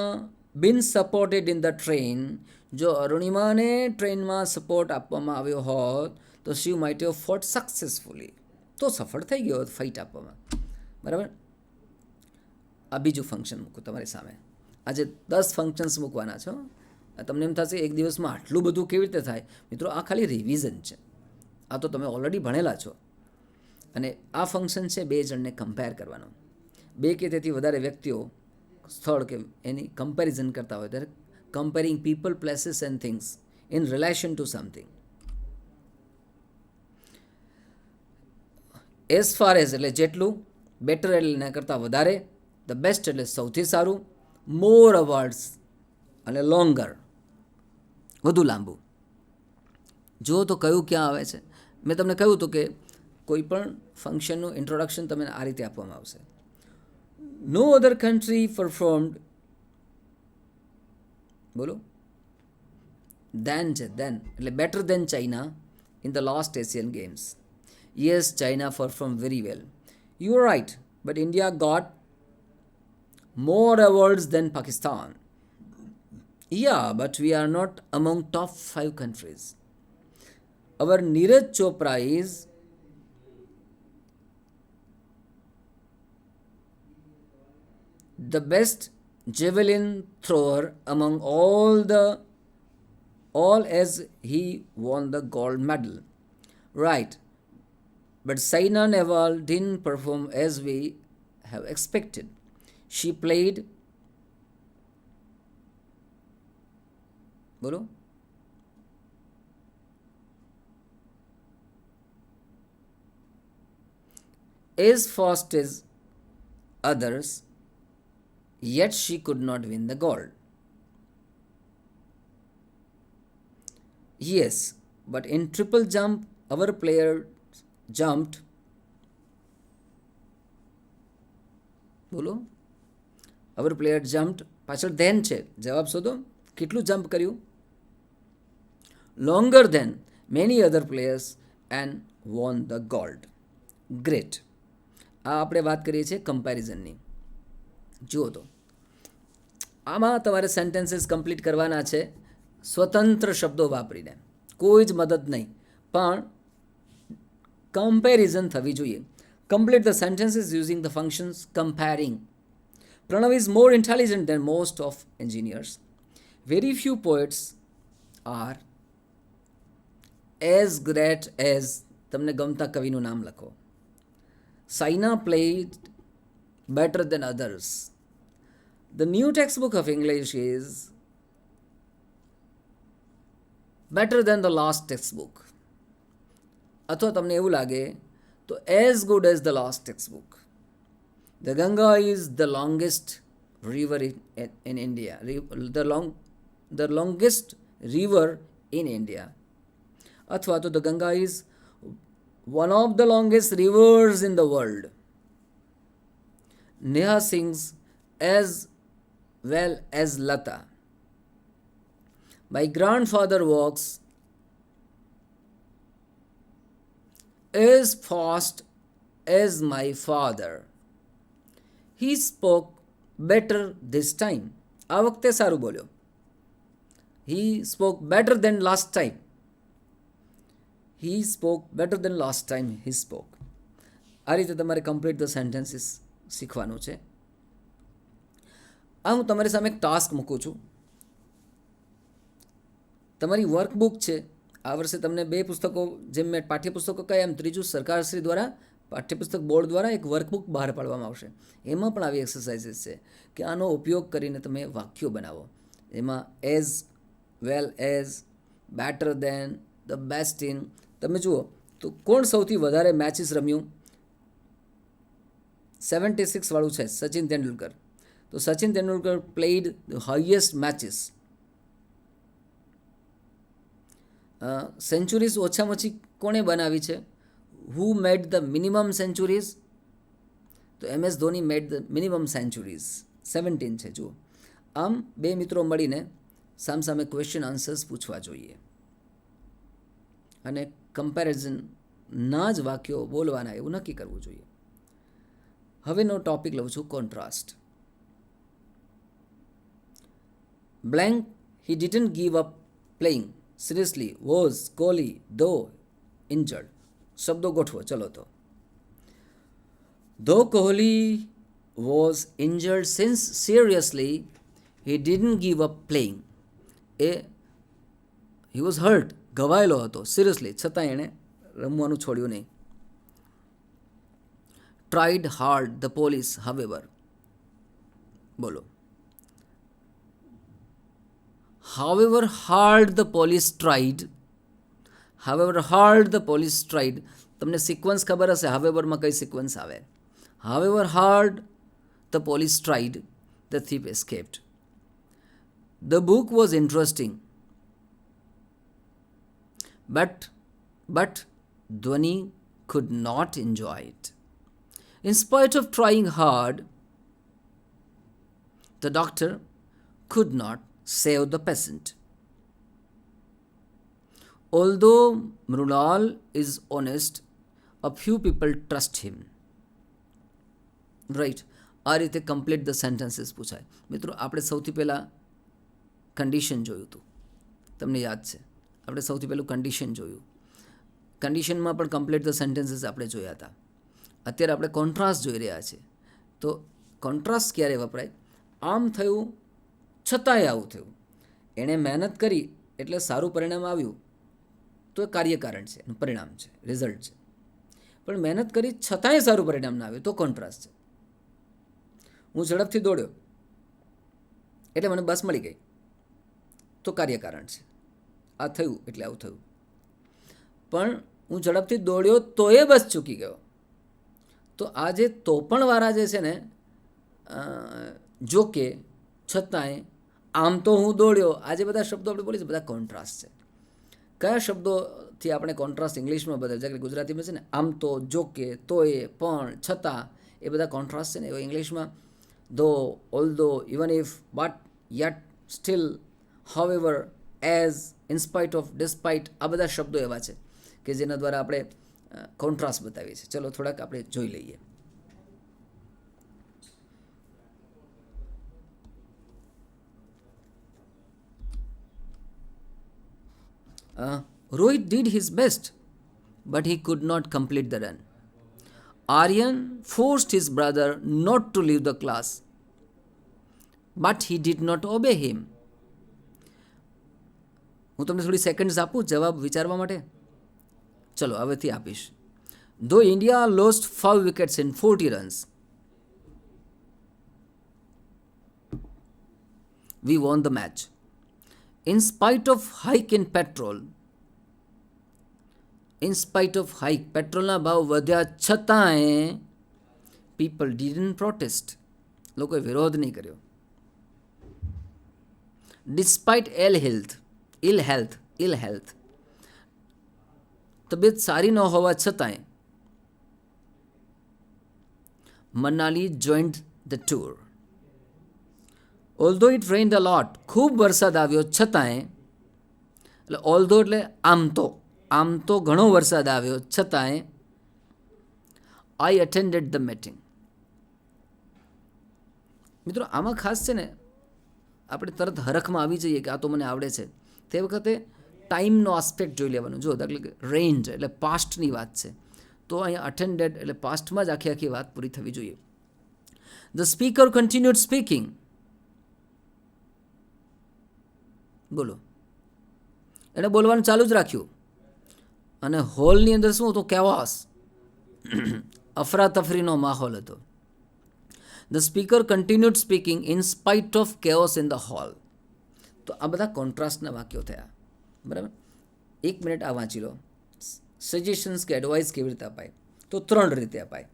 been supported in the train. જો અરુણિમાને ટ્રેનમાં સપોર્ટ આપવામાં આવ્યો હોત તો she might have fought successfully, તો સફળ થઈ ગયો હોત ફાઇટ આપવામાં. બરાબર. આ બીજું ફંક્શન મૂકું તમારી સામે. આજે 10 ફંક્શન્સ મૂકવાના છો. તમને એમ થશે એક દિવસમાં આટલું બધું કેવી રીતે થાય? મિત્રો, આ ખાલી રિવિઝન છે. આ તો તમે ઓલરેડી ભણેલા છો. અને આ ફંક્શન છે 2 જણને કમ્પેર કરવાનો. 2 કે તેથી વધારે વ્યક્તિઓ સ્થળ કે એની કમ્પેરિઝન કરતા હોય ત્યારે comparing people, places and things in relation two something. As far as એટલે જેટલું, બેટર એટલે એના કરતાં વધારે, ધ બેસ્ટ એટલે સૌથી સારું, મોર અવોર્ડ્સ અને લોંગર વધુ લાંબુ. જુઓ તો કયું ક્યાં આવે છે. મેં તમને કહ્યું હતું કે કોઈ પણ ફંક્શનનું ઇન્ટ્રોડક્શન તમને આ રીતે આપવામાં આવશે. નો અધર કન્ટ્રી પરફોર્મ્ડ, બોલો, દેન છે, દેન એટલે better than China in the last Asian Games. Yes, China perform very well. You are right, but India got more awards than Pakistan. Yeah, but we are not among top 5 countries. Our Neeraj Chopra is the best javelin thrower among all as he won the gold medal. Right, but Saina Nehwal didn't perform as we have expected. She played, બોલો, as fast as others, yet she could not win the gold. Yes, but in triple jump, our player jumped, બોલો, our player jumped, પાછળ then છે, જવાબ શોધો. કેટલું jump કર્યું? longer than many other players and won the gold. Great. આ આપણે વાત કરીએ છીએ કમ્પેરિઝનની. જુઓ તો આમાં તમારે સેન્ટેન્સીસ કમ્પ્લીટ કરવાના છે સ્વતંત્ર શબ્દો વાપરીને, કોઈ જ મદદ નહીં, પણ કમ્પેરિઝન થવી જોઈએ. Complete the sentences using the functions comparing. Pranav is more intelligent than most of engineers. Very few poets are as great as, તમને ગમતા કવિનું નામ લખો. Saina played better than others. The new textbook of English is better than the last textbook. અથવા તમને એવું લાગે તો as good as the last text book. The Ganga is the longest river in India, the longest river in India. અથવા તો the Ganga is one of the longest rivers in the world. Neha sings as well as Lata. My grandfather walks as fast as my father. He spoke better this time. આ વખતે સારું બોલ્યો. He spoke better than last time. He spoke better than last time he spoke. આ રીતે તમારે complete the sentences શીખવાનું છે. આ હું તમારી સામે એક ટાસ્ક મૂકું છું. તમારી વર્કબુક છે. આ વર્ષે તમને 2 પુસ્તકો, જેમ મેં પાઠ્યપુસ્તકો કહ્યા એમ ત્રીજું સરકારશ્રી દ્વારા પાઠ્યપુસ્તક બોર્ડ દ્વારા એક વર્કબુક બહાર પાડવામાં આવશે. એમાં પણ આવી એક્સરસાઇઝીસ છે કે આનો ઉપયોગ કરીને તમે વાક્યો બનાવો. એમાં as well as, better than, the best in. તમે જુઓ તો કોણ સૌથી વધારે મેચિસ રમ્યું? 76 વાળું છે સચિન તેંડુલકર. તો Sachin Tendulkar played the highest matches. Sanctuaries ઓછામાં ઓછી કોણે બનાવી છે? Who made the minimum centuries? તો MS Dhoni made the minimum sanctuaries 17 છે. જુઓ, આમ 2 મિત્રો મળીને સામસામે ક્વેશ્ચન આન્સર્સ પૂછવા જોઈએ અને કમ્પેરિઝનના જ વાક્યો બોલવાના એવું નક્કી કરવું જોઈએ. હવેનો ટોપિક લઉં છું contrast. Blank he didn't give up playing seriously was Kohli though injured. શબ્દો ગોઠવો. ચલો તો, though Kohli was injured since seriously he didn't give up playing. he was hurt, ઘવાયેલો હતો સિરિયસલી, છતાં એણે રમવાનું છોડ્યું નહીં. tried hard the police however. બોલો, however hard the police tried. however hard the police tried. તમને સિક્વન્સ ખબર હશે હાવેવરમાં કઈ સિક્વન્સ આવે. however hard the police tried, the thief escaped. The book was interesting, but Dhwani could not enjoy it. In spite of trying hard, the doctor could not save the patient. Although Mrunal is honest, a few people trust him. Right. આ રીતે complete the sentences પૂછાય. મિત્રો, આપણે સૌથી પહેલાં condition જોયું હતું. તમને યાદ છે, આપણે સૌથી પહેલું કન્ડિશન જોયું. કન્ડિશનમાં પણ કમ્પ્લીટ ધ સેન્ટેન્સીસ આપણે જોયા હતા. અત્યારે આપણે કોન્ટ્રાસ્ટ જોઈ રહ્યા છીએ. તો કોન્ટ્રાસ્ટ ક્યારે વપરાય? આમ થયું છતાંય આવું થયું. એણે મહેનત કરી એટલે સારું પરિણામ આવ્યું, તો એ કાર્યકારણ છે, એનું પરિણામ છે, રિઝલ્ટ છે. પણ મહેનત કરી છતાંય સારું પરિણામ ના આવ્યું તો કોન્ટ્રાસ્ટ છે. હું ઝડપથી દોડ્યો એટલે મને બસ મળી ગઈ, તો કાર્યકારણ છે. આ થયું એટલે આવું થયું. પણ હું ઝડપથી દોડ્યો તો એ બસ ચૂકી ગયો, તો આ જે તો પણ વાળા જે છે ને, જો કે, છતાંય, આમ તો હું દોડ્યો, આ જે બધા શબ્દો આપણે બોલીએ છીએ બધા કોન્ટ્રાસ્ટ છે. કયા શબ્દોથી આપણે કોન્ટ્રાસ્ટ ઇંગ્લિશમાં બદલે છે કે ગુજરાતીમાં છે ને, આમ તો, જો કે, તોય, પણ, છતાં, એ બધા કોન્ટ્રાસ્ટ છે ને. એવો ઇંગ્લિશમાં though, although, even if, but, yet, still, however, as, in spite of, despite, આ બધા શબ્દો એવા છે કે જેના દ્વારા આપણે કોન્ટ્રાસ્ટ બતાવીએ છીએ. ચલો થોડાક આપણે જોઈ લઈએ. Rohit did his best, but he could not complete the run. Aryan forced his brother not to leave the class, but he did not obey him. હું તમને થોડી સેકન્ડ્સ આપું જવાબ વિચારવા માટે. ચલો હવેથી આપીશ. Though India lost 5 wickets in 40 runs, we won the match. In spite of hike in petrol, in spite of hike, પેટ્રોલના ભાવ વધ્યા છતાંય પીપલ ડીડન્ટ પ્રોટેસ્ટ, લોકોએ વિરોધ નહીં કર્યો. ડિસ્પાઇટ ઇલ હેલ્થ, તબિયત સારી ન હોવા છતાંય Manali joined the tour. Although it rained a lot, ખૂબ વરસાદ આવ્યો છતાંય, એટલે ઓલ્ધો એટલે આમ તો ઘણો વરસાદ આવ્યો છતાંય આઈ અટેન્ડેડ ધ મીટિંગ. મિત્રો આમાં ખાસ છે ને આપણે તરત હરખમાં આવી જઈએ કે આ તો મને આવડે છે, તે વખતે ટાઈમનો આસ્પેક્ટ જોઈ લેવાનો. જો દાખલા કે રેઇન્ડ એટલે પાસ્ટની વાત છે, તો અહીંયા અટેન્ડેડ એટલે પાસ્ટમાં જ આખી વાત પૂરી થવી જોઈએ. ધ સ્પીકર કન્ટિન્યુડ સ્પીકિંગ, બોલો, એણે બોલવાનું ચાલુ જ રાખ્યું અને હોલની અંદર શું હતું? કેઓસ, અફરાતફરીનો માહોલ હતો. The speaker continued speaking in spite of chaos in the hall. તો આ બધા કોન્ટ્રાસ્ટના વાક્યો થયા, બરાબર. 1 મિનિટ આ વાંચી લો. સજેશન્સ કે એડવાઇસ કેવી રીતે અપાય? તો 3 રીતે અપાય: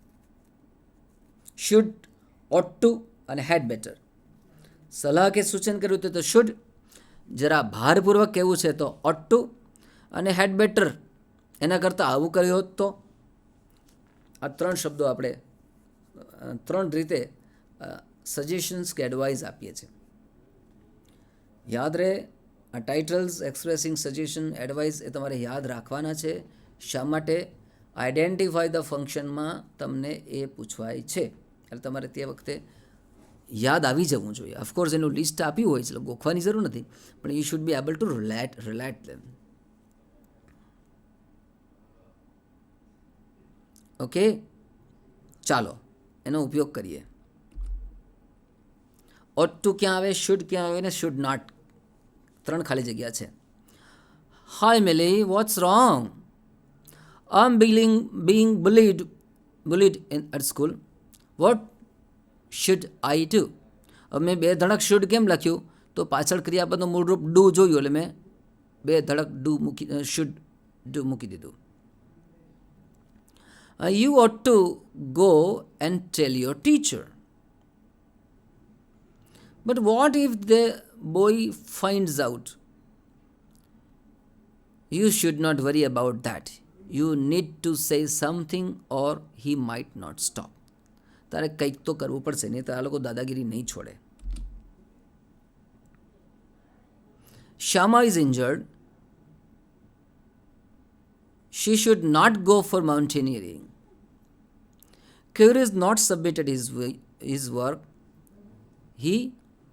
શુડ, ઓટ ટુ અને હેડ બેટર. સલાહ કે સૂચન કર્યું તો શુડ, જરા ભારપૂર્વક કહેવું છે તો ઓટ ટુ, અને હેડ બેટર એના કરતાં આવું કર્યું હોત તો. આ 3 શબ્દો આપણે 3 રીતે સજેશન્સ કે એડવાઇસ આપીએ છીએ. યાદ રહે, આ ટાઇટલ્સ એક્સપ્રેસિંગ સજેશન એડવાઇસ એ તમારે યાદ રાખવાના છે. શા માટે? આઈડેન્ટિફાય ધ ફંક્શનમાં તમને એ પૂછવાય છે, એટલે તમારે તે વખતે યાદ આવી જવું જોઈએ. ઓફકોર્સ એનું લિસ્ટ આપ્યું હોય છે, ગોખવાની જરૂર નથી, પણ you should be able to relate them. Okay, ચાલો એનો ઉપયોગ કરીએ. ઓટ ટુ ક્યાં આવે, શુડ ક્યાં આવે ને શુડ નોટ, 3 ખાલી જગ્યા છે. Hi Milly, what's wrong? I am being bullied at school. What should I do? હવે મેં 2 ધડક શુડ કેમ લખ્યું? તો પાછળ ક્રિયાપદનું મૂળરૂપ ડુ જોયું, એટલે મેં 2 ધડક શુડ ડુ મૂકી દીધું. You ought to go and tell your teacher. But what if the boy finds out? You should not worry about that. You need to say something or he might not stop. તારે કંઈક તો કરવું પડશે, નહીં તો આ લોકો દાદાગીરી નહીં છોડે. Shama is injured. She should not go for mountaineering. Kevir is not submitted his work. He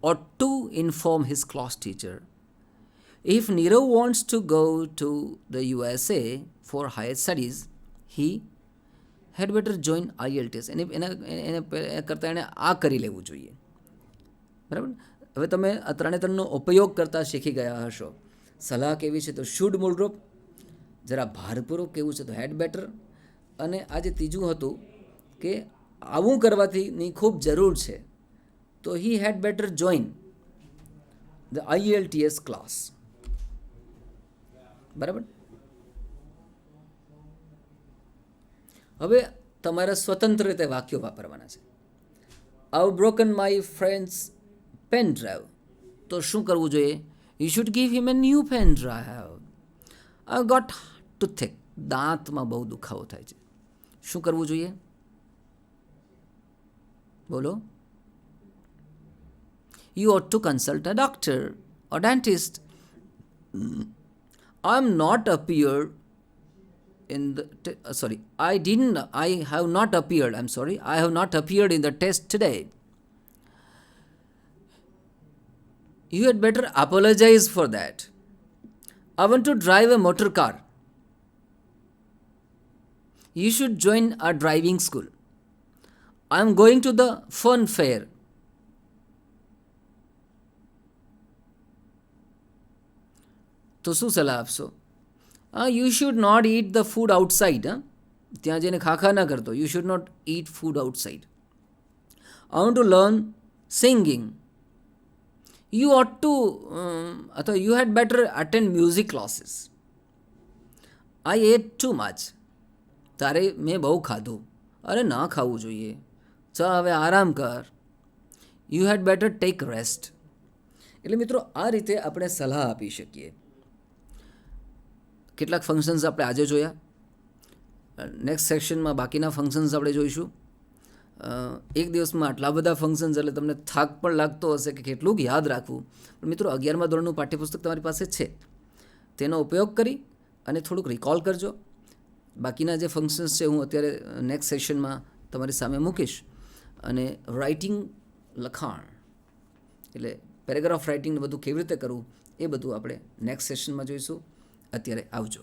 ought to inform his class teacher. If Nirav wants to go to the USA for higher studies, he had better join IELTS. એને કરતાં એણે આ કરી લેવું જોઈએ, બરાબર. હવે તમે આ 3નો ઉપયોગ કરતાં શીખી ગયા હશો. સલાહ કેવી છે તો શુડ મૂળરૂપ, જરા ભારપૂર્વક કેવું છે તો હેડ બેટર, અને આ જે ત્રીજું હતું કે આવું કરવાથીની ખૂબ જરૂર છે તો he had better join the IELTS class, બરાબર. હવે તમારે સ્વતંત્ર રીતે વાક્યો વાપરવાના છે. I broken my friends pen drive, તો શું કરવું જોઈએ? You should give him a new pen drive. I got toothache, દાંતમાં બહુ દુખાવો થાય છે, શું કરવું જોઈએ? બોલો. You ought to consult a doctor or dentist. I have not appeared in the test today. You had better apologize for that. I want to drive a motor car. You should join a driving school. I am going to the fun fair. તો શું સલાહ આપશો? You should not eat the food outside. ત્યાં જઈને ખાખા ના કરતો. You should not eat food outside. I want to learn singing. You ought to અથવા you had better attend music classes. I ate too much. તારે મેં બહુ ખાધું. અરે ના ખાવું જોઈએ. ચા હવે આરામ કર. You had better take rest. એટલે મિત્રો આ રીતે આપણે સલાહ આપી શકીએ. કેટલાક ફંક્શન્સ આપણે આજે જોયા. નેક્સ્ટ સેક્શનમાં બાકીના ફંક્શન્સ આપણે જોઈશું. એક દિવસમાં આટલા બધા ફંક્શન્સ એટલે તમને થાક પણ લાગતો હશે કે કેટલું યાદ રાખવું. પણ મિત્રો 11મા ધોરણનું પાઠ્યપુસ્તક તમારી પાસે છે, તેનો ઉપયોગ કરી અને થોડુંક રિકોલ કરજો. બાકીના જે ફંક્શન્સ છે હું અત્યારે નેક્સ્ટ સેશનમાં તમારી સામે મૂકીશ. અને રાઇટિંગ, લખાણ એટલે પેરેગ્રાફ રાઇટિંગ બધું કેવી રીતે કરવું એ બધું આપણે નેક્સ્ટ સેશનમાં જોઈશું. અત્યારે આવજો.